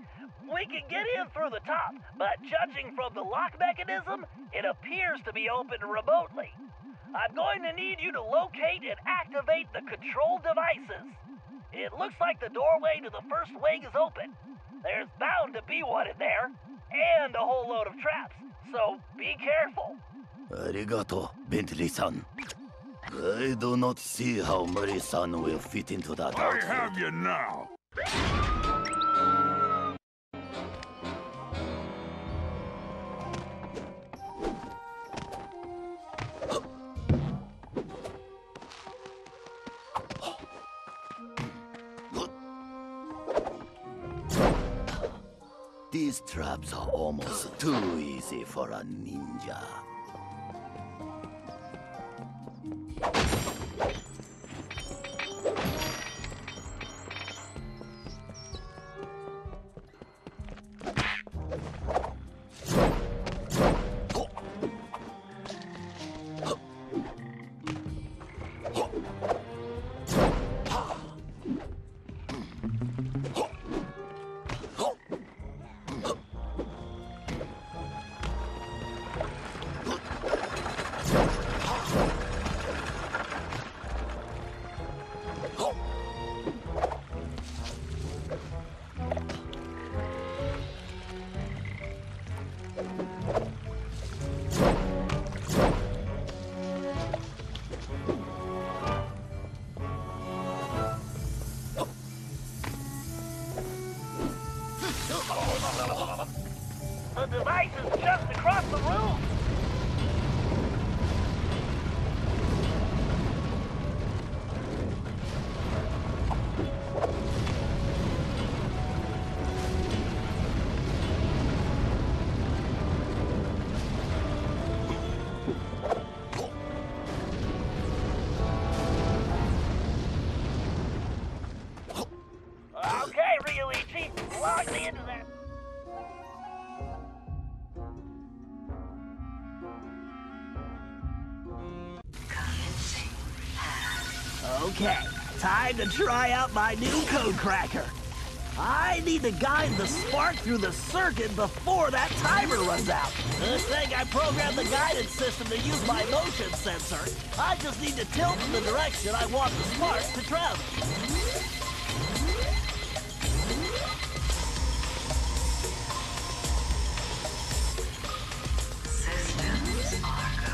we can get in through the top, but judging from the lock mechanism, it appears to be opened remotely. I'm going to need you to locate and activate the control devices. It looks like the doorway to the first wing is open. There's bound to be one in there, and a whole load of traps, so be careful. Arigato, Bentley-san. I do not see how Murray-san will fit into that I outfit. have you now. These traps are almost too easy for a ninja. The device is just across the room. Okay, Ryuichi, lock me into that. Okay, time to try out my new code cracker. I need to guide the spark through the circuit before that timer runs out. Good thing I programmed the guidance system to use my motion sensor. I just need to tilt in the direction I want the spark to travel. Systems are go.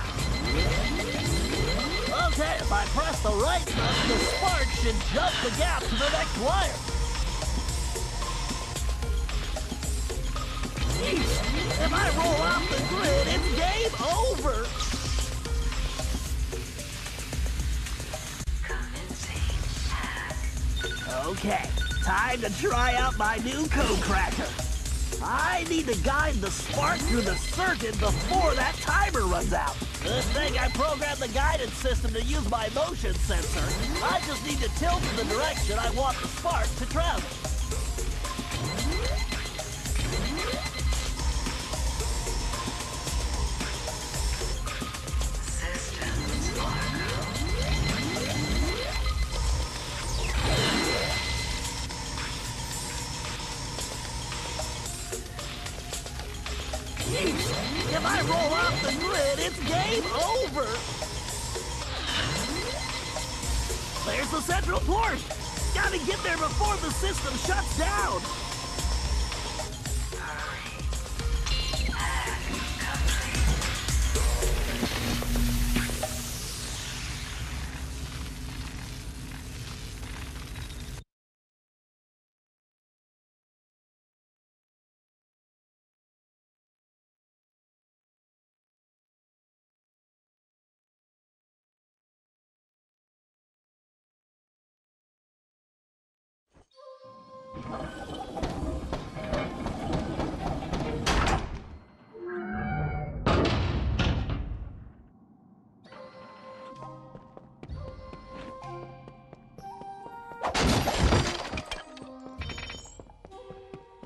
Okay, if I press the right button, the spark should jump the gap to the next wire. Jeez, if I roll off the grid, it's game over. Commencing hack. Okay, time to try out my new code cracker. I need to guide the spark through the circuit before that timer runs out. Good thing I programmed the guidance system to use my motion sensor. I just need to tilt in the direction I want the spark to travel. Systems are go. If I roll off the grid, it's game over. There's the central port. Gotta get there before the system shuts down.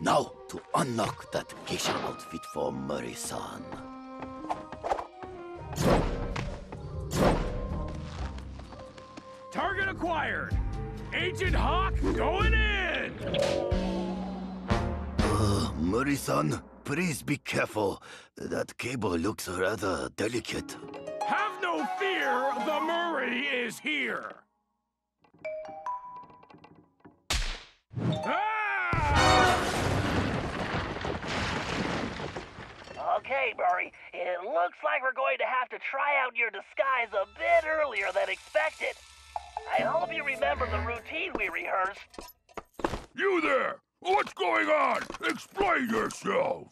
Now, to unlock that geisha outfit for Murray-san. Target acquired! Agent Hawk going in! Murray-san, please be careful. That cable looks rather delicate. Have no fear, the Murray is here! Ah! Okay, Murray, it looks like we're going to have to try out your disguise a bit earlier than expected. I hope you remember the routine we rehearsed. You there! What's going on? Explain yourself!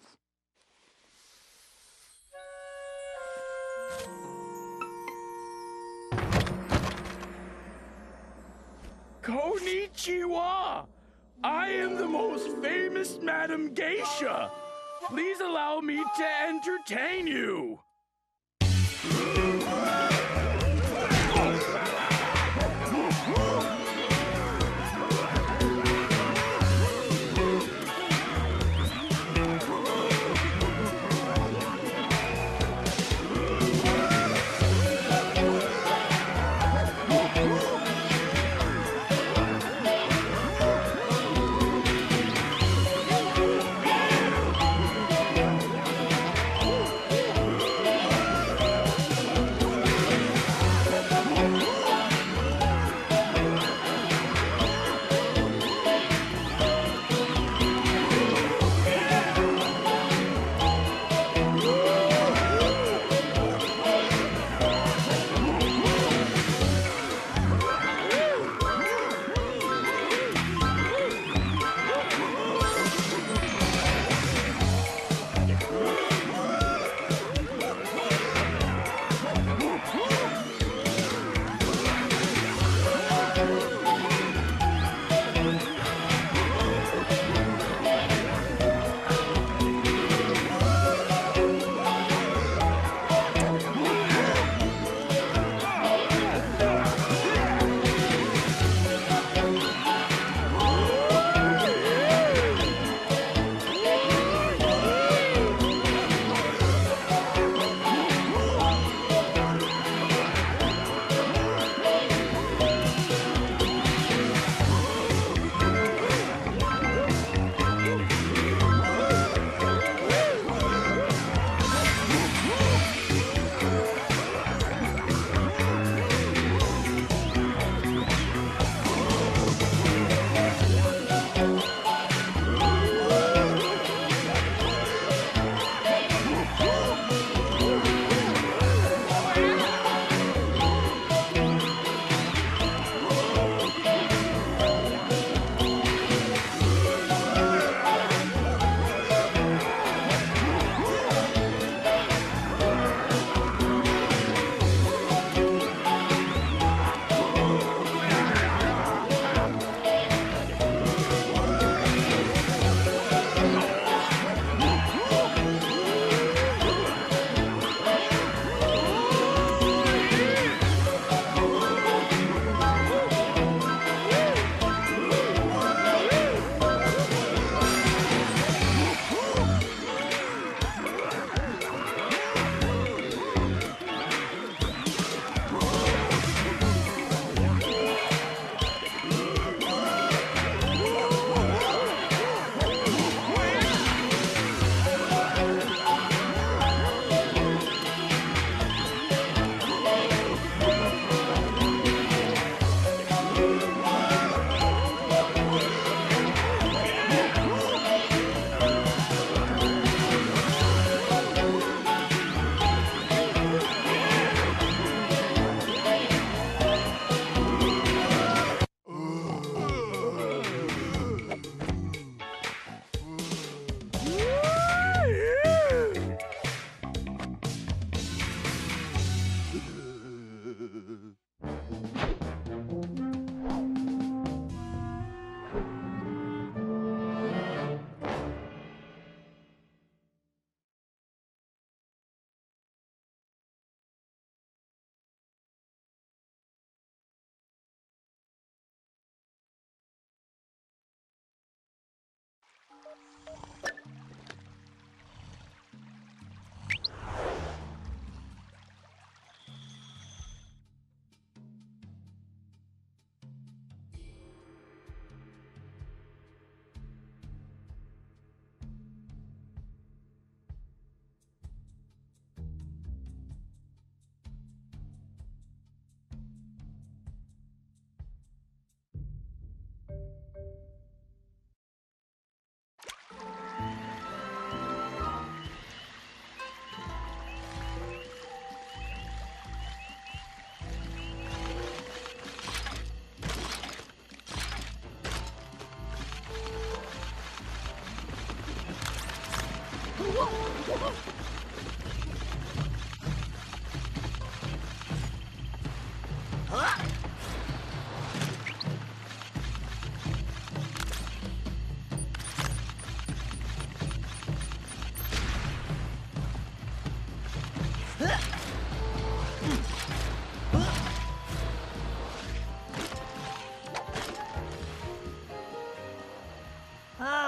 Konnichiwa! I am the most famous Madam Geisha! Please allow me to entertain you!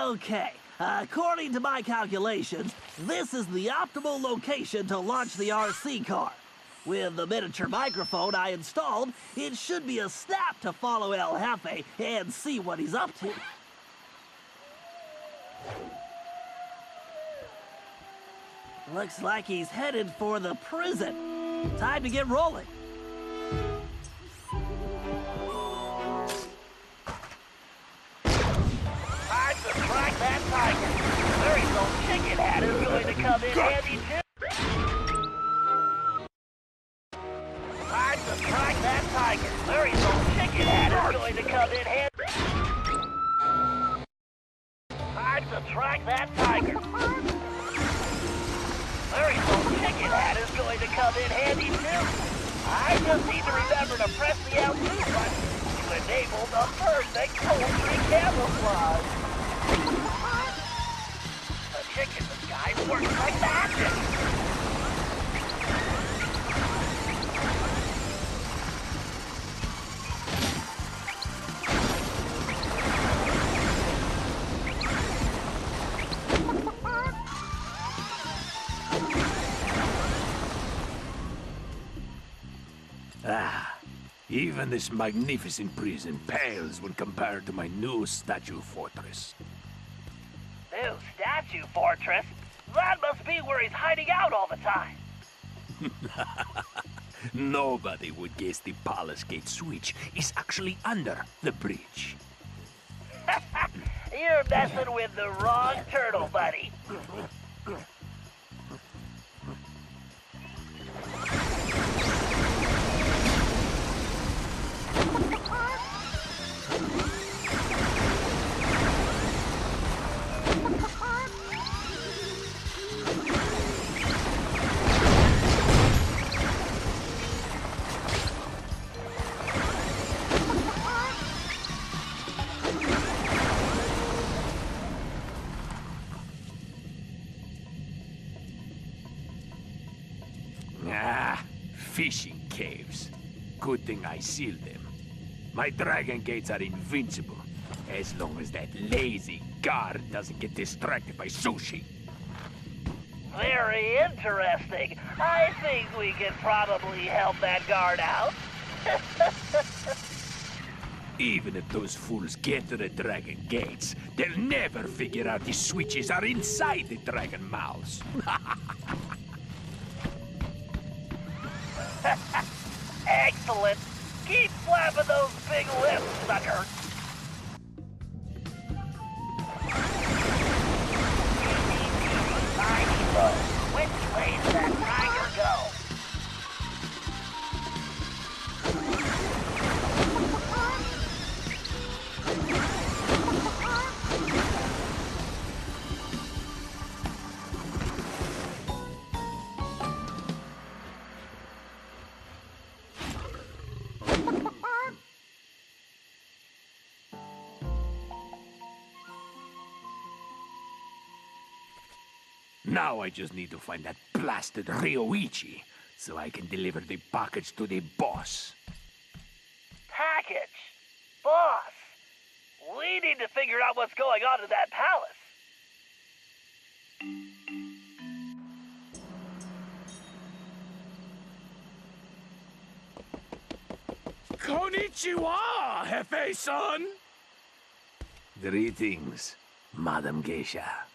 Okay, according to my calculations, this is the optimal location to launch the RC car. With the miniature microphone I installed, it should be a snap to follow El Jefe and see what he's up to. Looks like he's headed for the prison. Time to get rolling. Time to track that tiger. Larry's old chicken hat is going to come in handy too. Time to track that tiger. Larry's old chicken hat is going to come in handy. Time to track that tiger. Larry's old chicken hat is going to come in handy too. I just need to remember to press the L2 button to enable the perfect poultry camouflage. The chicken disguise works like magic. Even this magnificent prison pales when compared to my new statue fortress. New statue fortress? That must be where he's hiding out all the time. Nobody would guess the Palace Gate switch is actually under the bridge. You're messing with the wrong turtle, buddy. Fishing caves. Good thing I sealed them. My dragon gates are invincible, as long as that lazy guard doesn't get distracted by sushi. Very interesting. I think we can probably help that guard out. Even if those fools get to the dragon gates, they'll never figure out the switches are inside the dragon mouths. Excellent. Keep flapping those big lips, sucker. Tiny boat. Which way does that tiger go? Now I just need to find that blasted Ryoichi, so I can deliver the package to the boss. Package? Boss? We need to figure out what's going on in that palace. Konnichiwa, Hefe-san! Greetings, Madam Geisha.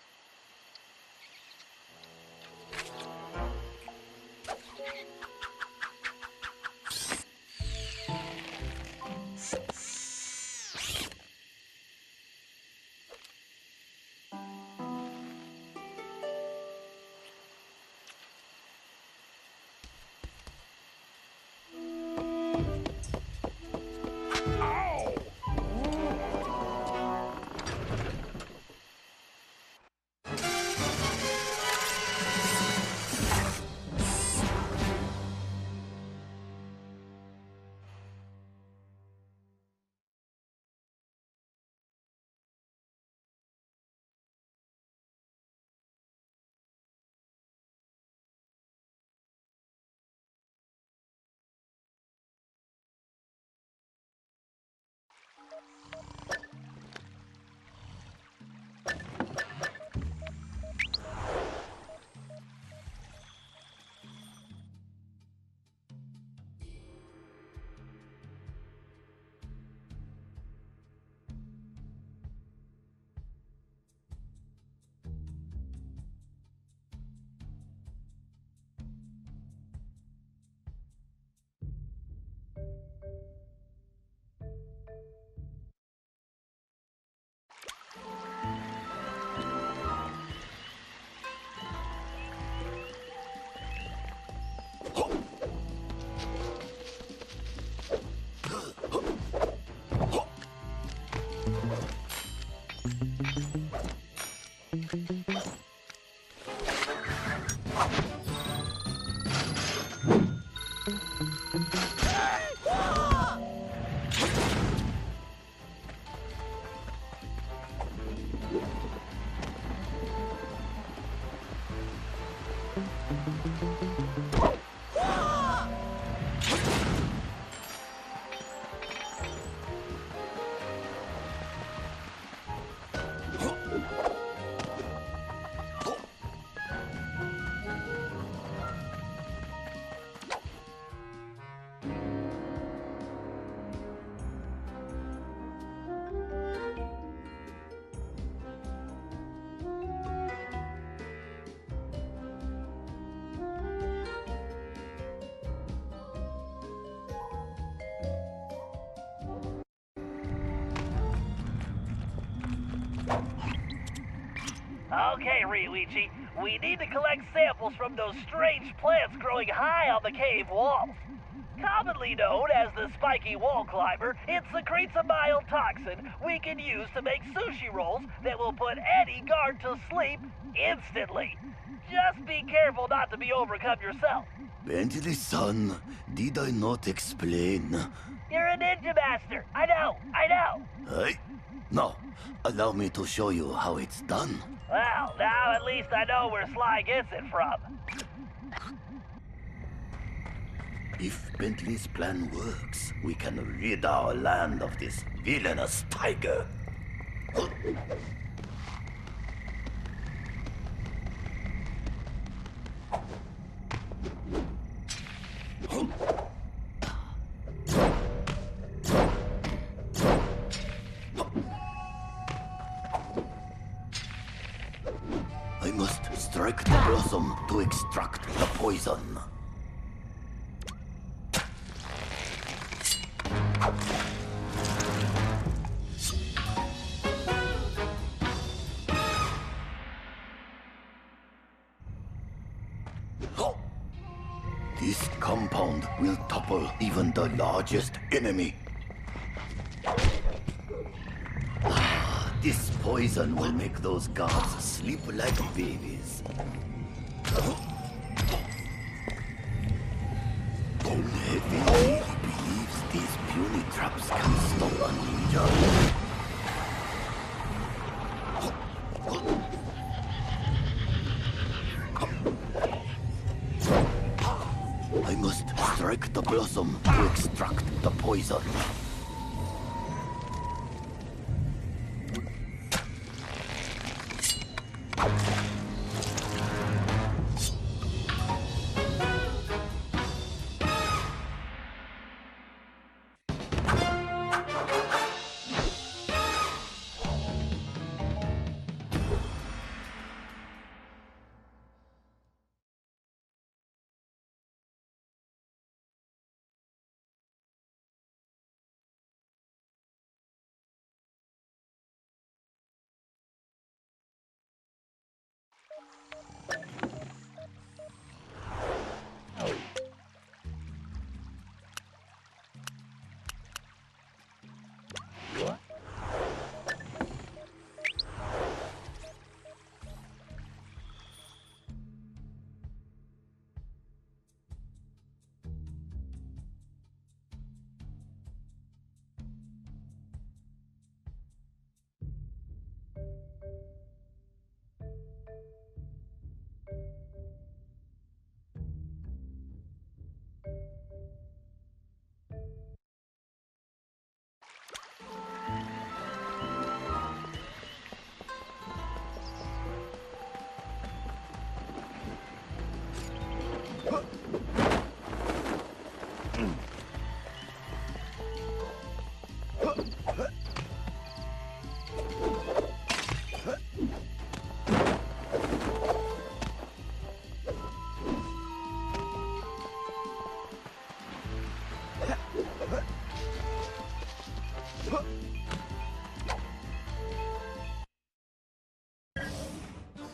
Okay, Ryuichi, we need to collect samples from those strange plants growing high on the cave walls. Commonly known as the spiky wall climber, it secretes a mild toxin we can use to make sushi rolls that will put any guard to sleep instantly. Just be careful not to be overcome yourself. Bentley-san, did I not explain? You're a ninja master. I know. Hey? Now, allow me to show you how it's done. Well, now at least I know where Sly gets it from. If Bentley's plan works, we can rid our land of this villainous tiger. I must strike the blossom to extract the poison. This compound will topple even the largest enemy. This poison will make those guards sleep like babies. Heavy really believes these puny traps can stop a ninja. I must strike the blossom to extract the poison.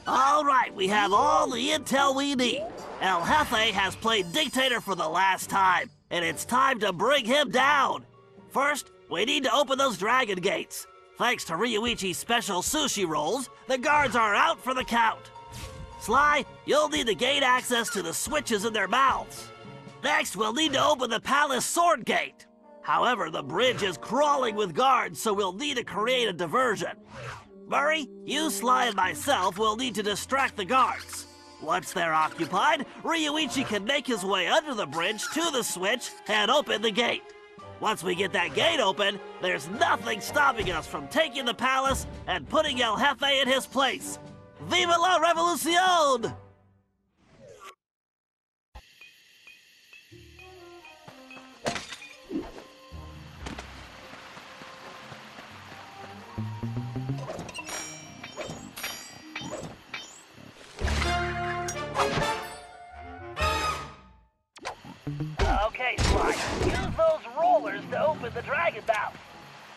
All right, we have all the intel we need. El Jefe has played dictator for the last time, and it's time to bring him down. First, we need to open those dragon gates. Thanks to Ryuichi's special sushi rolls, the guards are out for the count. Sly, you'll need to gain access to the switches in their mouths. Next, we'll need to open the palace sword gate. However, the bridge is crawling with guards, so we'll need to create a diversion. Murray, you, Sly, and myself will need to distract the guards. Once they're occupied, Ryuichi can make his way under the bridge to the switch and open the gate. Once we get that gate open, there's nothing stopping us from taking the palace and putting El Jefe in his place. Viva la revolucion! Okay, Sly, use those rollers to open the dragon mouth.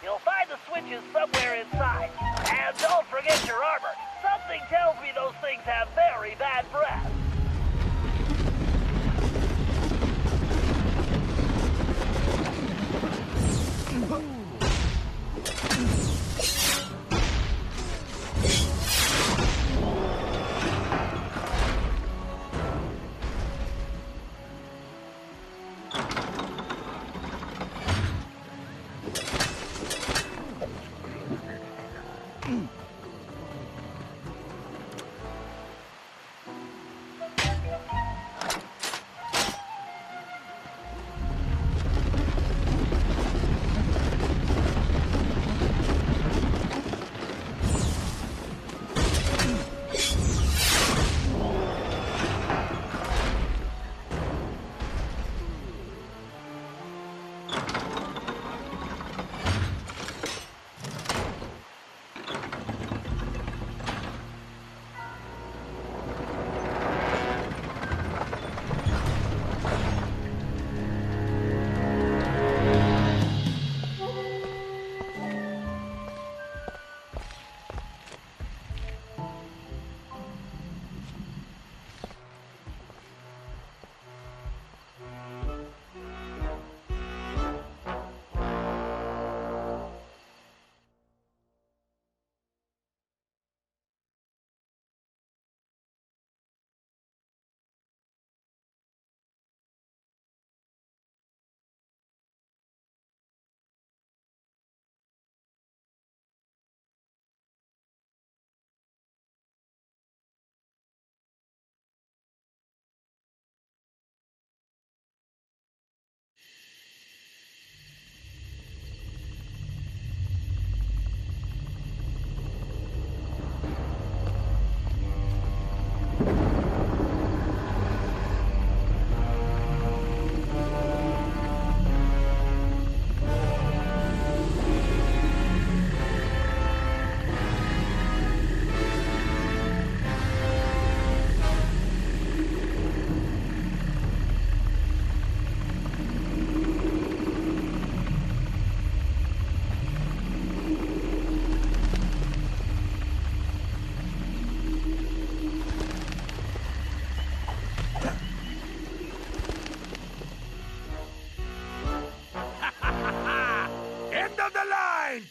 You'll find the switches somewhere inside. And don't forget your armor. Something tells me those things have very bad breath.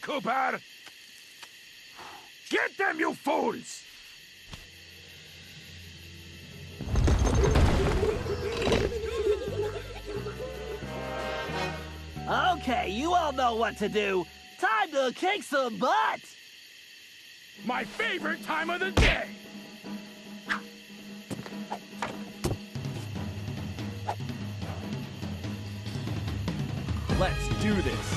Cooper! Get them, you fools! Okay, you all know what to do. Time to kick some butt! My favorite time of the day! Let's do this.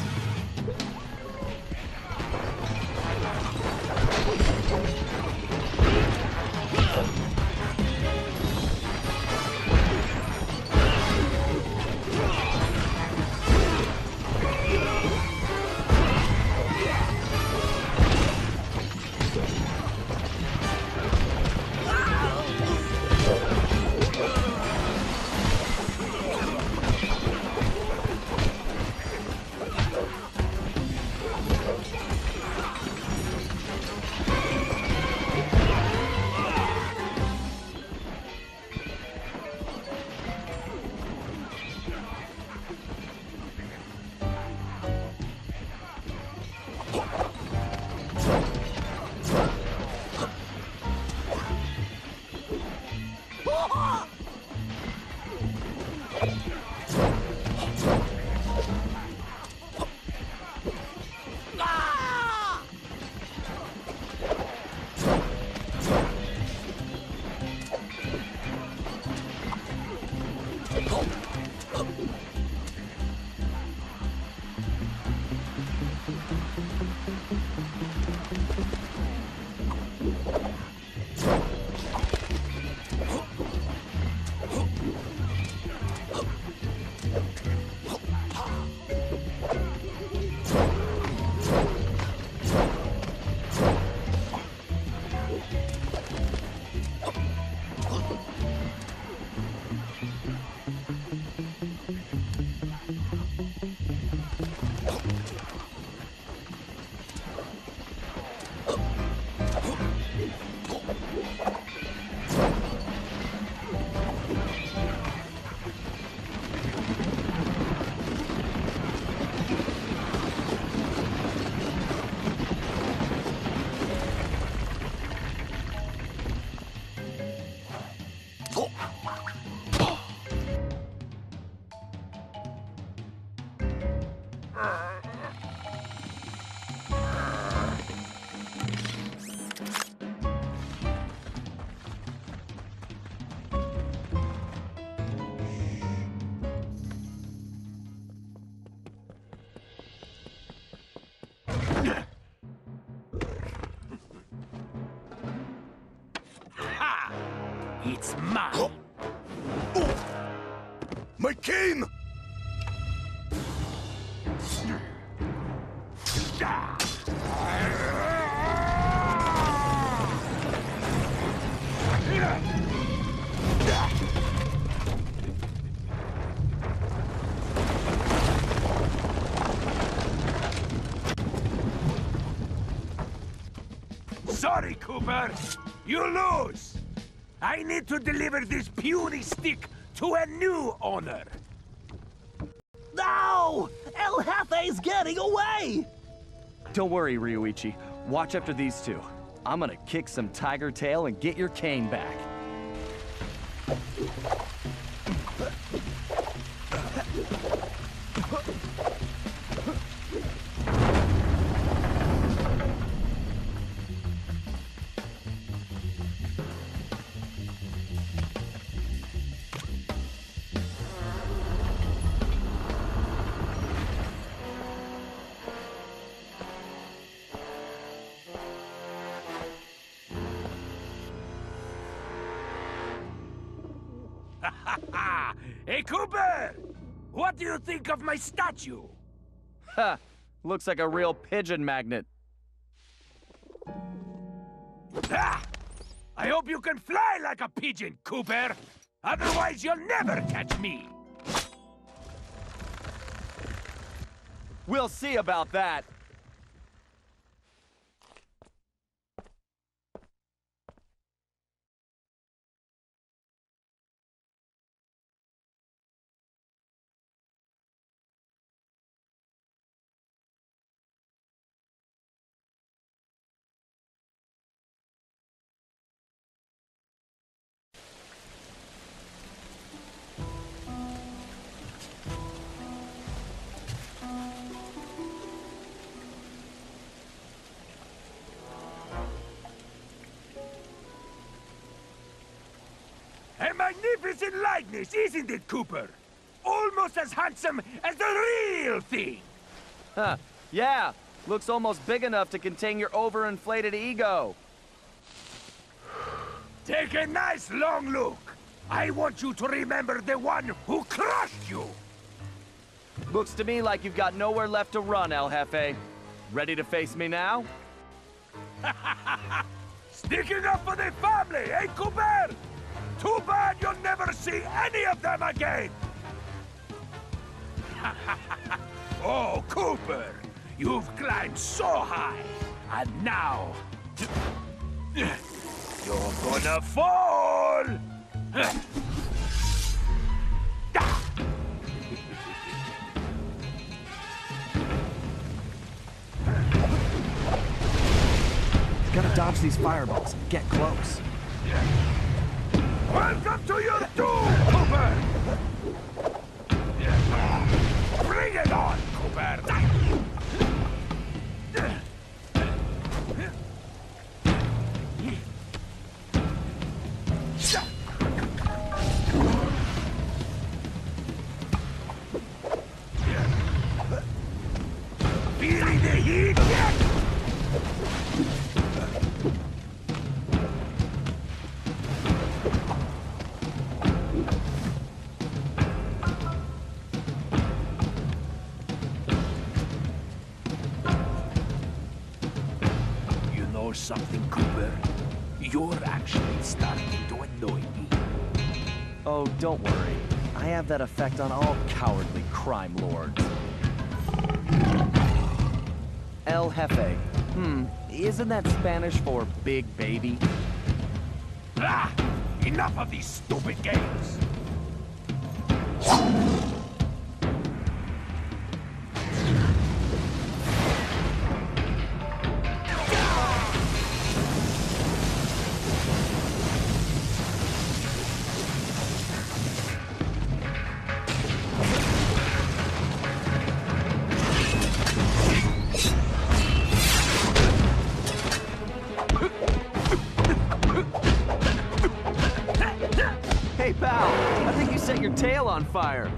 Ha! It's mine. My cane! Sorry, Cooper. You lose. I need to deliver this puny stick to a new owner. No! El Jefe's getting away! Don't worry, Ryuichi. Watch after these two. I'm gonna kick some tiger tail and get your cane back. Hey, Cooper! What do you think of my statue? Ha! Looks like a real pigeon magnet. Ah! I hope you can fly like a pigeon, Cooper! Otherwise, you'll never catch me! We'll see about that. A magnificent likeness, isn't it, Cooper? Almost as handsome as the real thing! Huh. Yeah. Looks almost big enough to contain your overinflated ego. Take a nice long look. I want you to remember the one who crushed you! Looks to me like you've got nowhere left to run, El Jefe. Ready to face me now? Sticking up for the family, eh, Cooper? Too bad you'll never see any of them again! Oh, Cooper! You've climbed so high, and now... you're gonna fall! Gotta dodge these fireballs and get close. Welcome to your doom, Cooper! Bring it on, Cooper! Feeling the heat yet? You know something, Cooper? You're actually starting to annoy me. Oh, don't worry. I have that effect on all cowardly crime lords. El Jefe. Isn't that Spanish for big baby? Ah! Enough of these stupid games! Hey, pal, I think you set your tail on fire.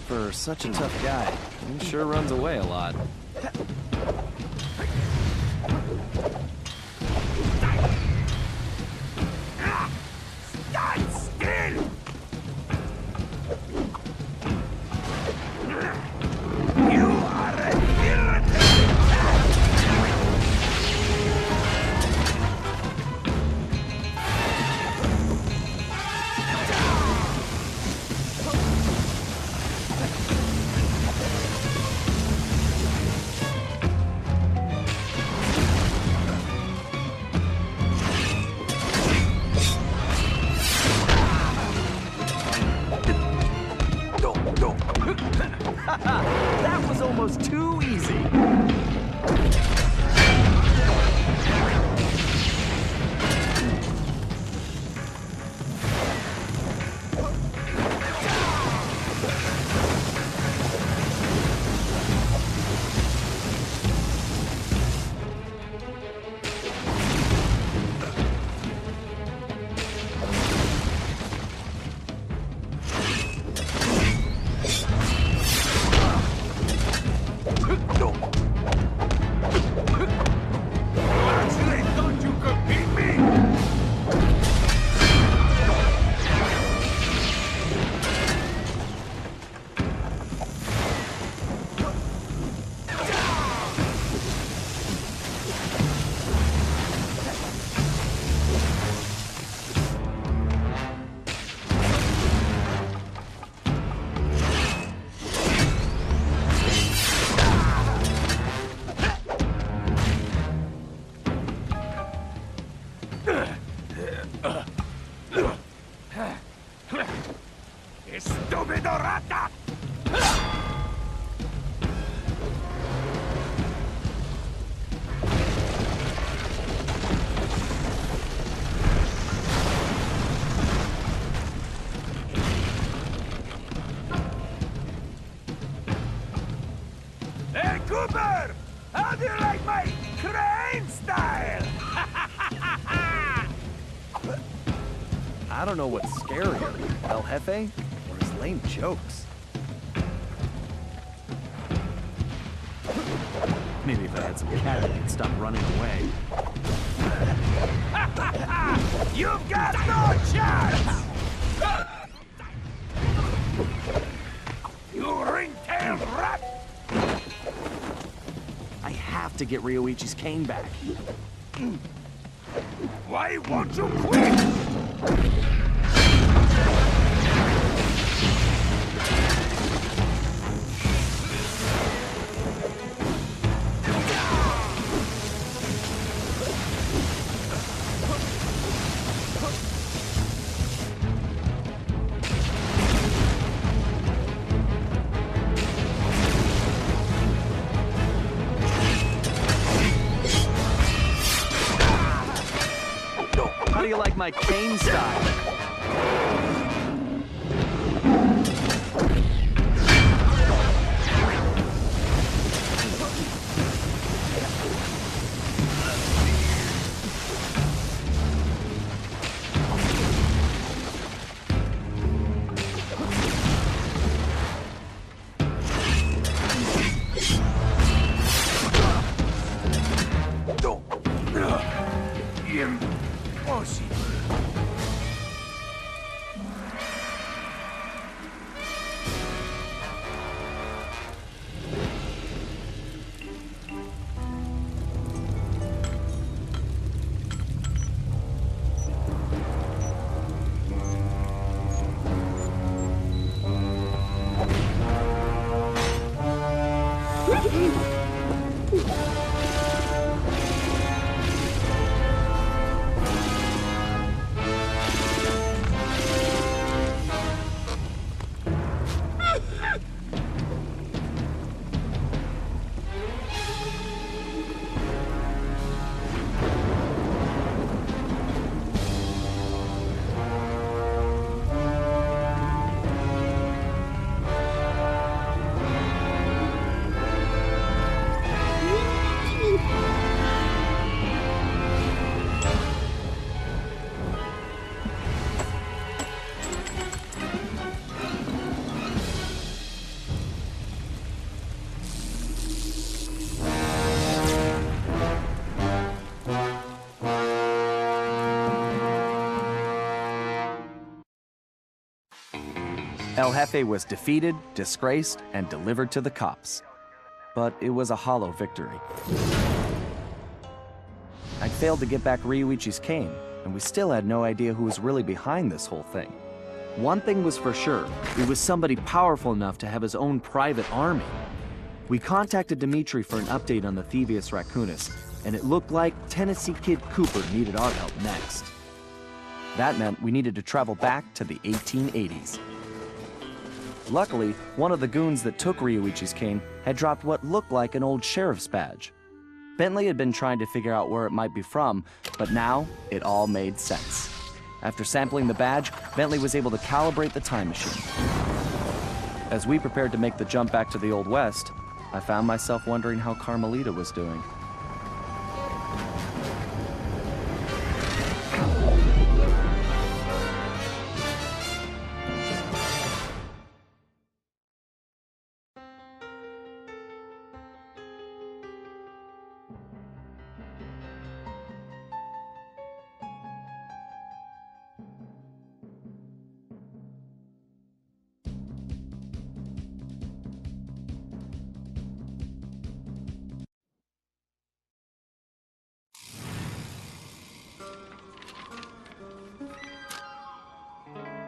For such a tough guy, he sure runs away a lot. Stand still! You are an irritating That was almost too easy. Actually thought you could beat me? Estúpido rata! Hey, Cooper! How do you like my crane style? I don't know what's scarier, El Jefe or his lame jokes. Maybe if I had some cat, I'd stop running away. You've got no chance! You ring-tailed rat! I have to get Ryoichi's cane back. Why won't you quit? How do you like my cane style? Impossible. El Jefe was defeated, disgraced, and delivered to the cops. But it was a hollow victory. I'd failed to get back Ryuichi's cane, and we still had no idea who was really behind this whole thing. One thing was for sure, it was somebody powerful enough to have his own private army. We contacted Dimitri for an update on the Thievius Raccoonus, and it looked like Tennessee Kid Cooper needed our help next. That meant we needed to travel back to the 1880s. Luckily, one of the goons that took Ryuichi's cane had dropped what looked like an old sheriff's badge. Bentley had been trying to figure out where it might be from, but now it all made sense. After sampling the badge, Bentley was able to calibrate the time machine. As we prepared to make the jump back to the Old West, I found myself wondering how Carmelita was doing.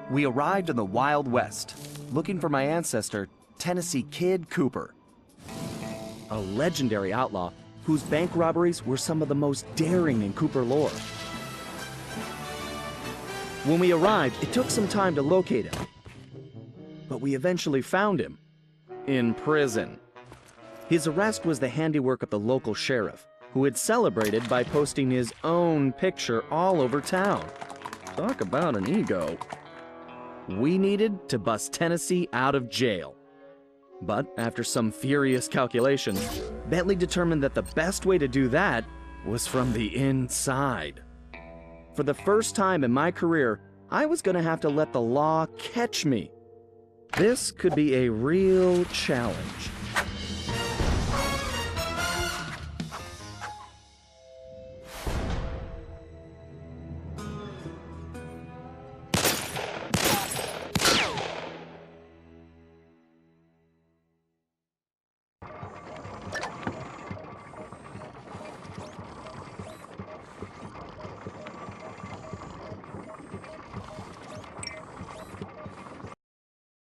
We arrived in the Wild West, looking for my ancestor, Tennessee Kid Cooper. A legendary outlaw whose bank robberies were some of the most daring in Cooper lore. When we arrived, it took some time to locate him. But we eventually found him. In prison. His arrest was the handiwork of the local sheriff, who had celebrated by posting his own picture all over town. Talk about an ego. We needed to bust Tennessee out of jail. But after some furious calculations, Bentley determined that the best way to do that was from the inside. For the first time in my career, I was going to have to let the law catch me. This could be a real challenge.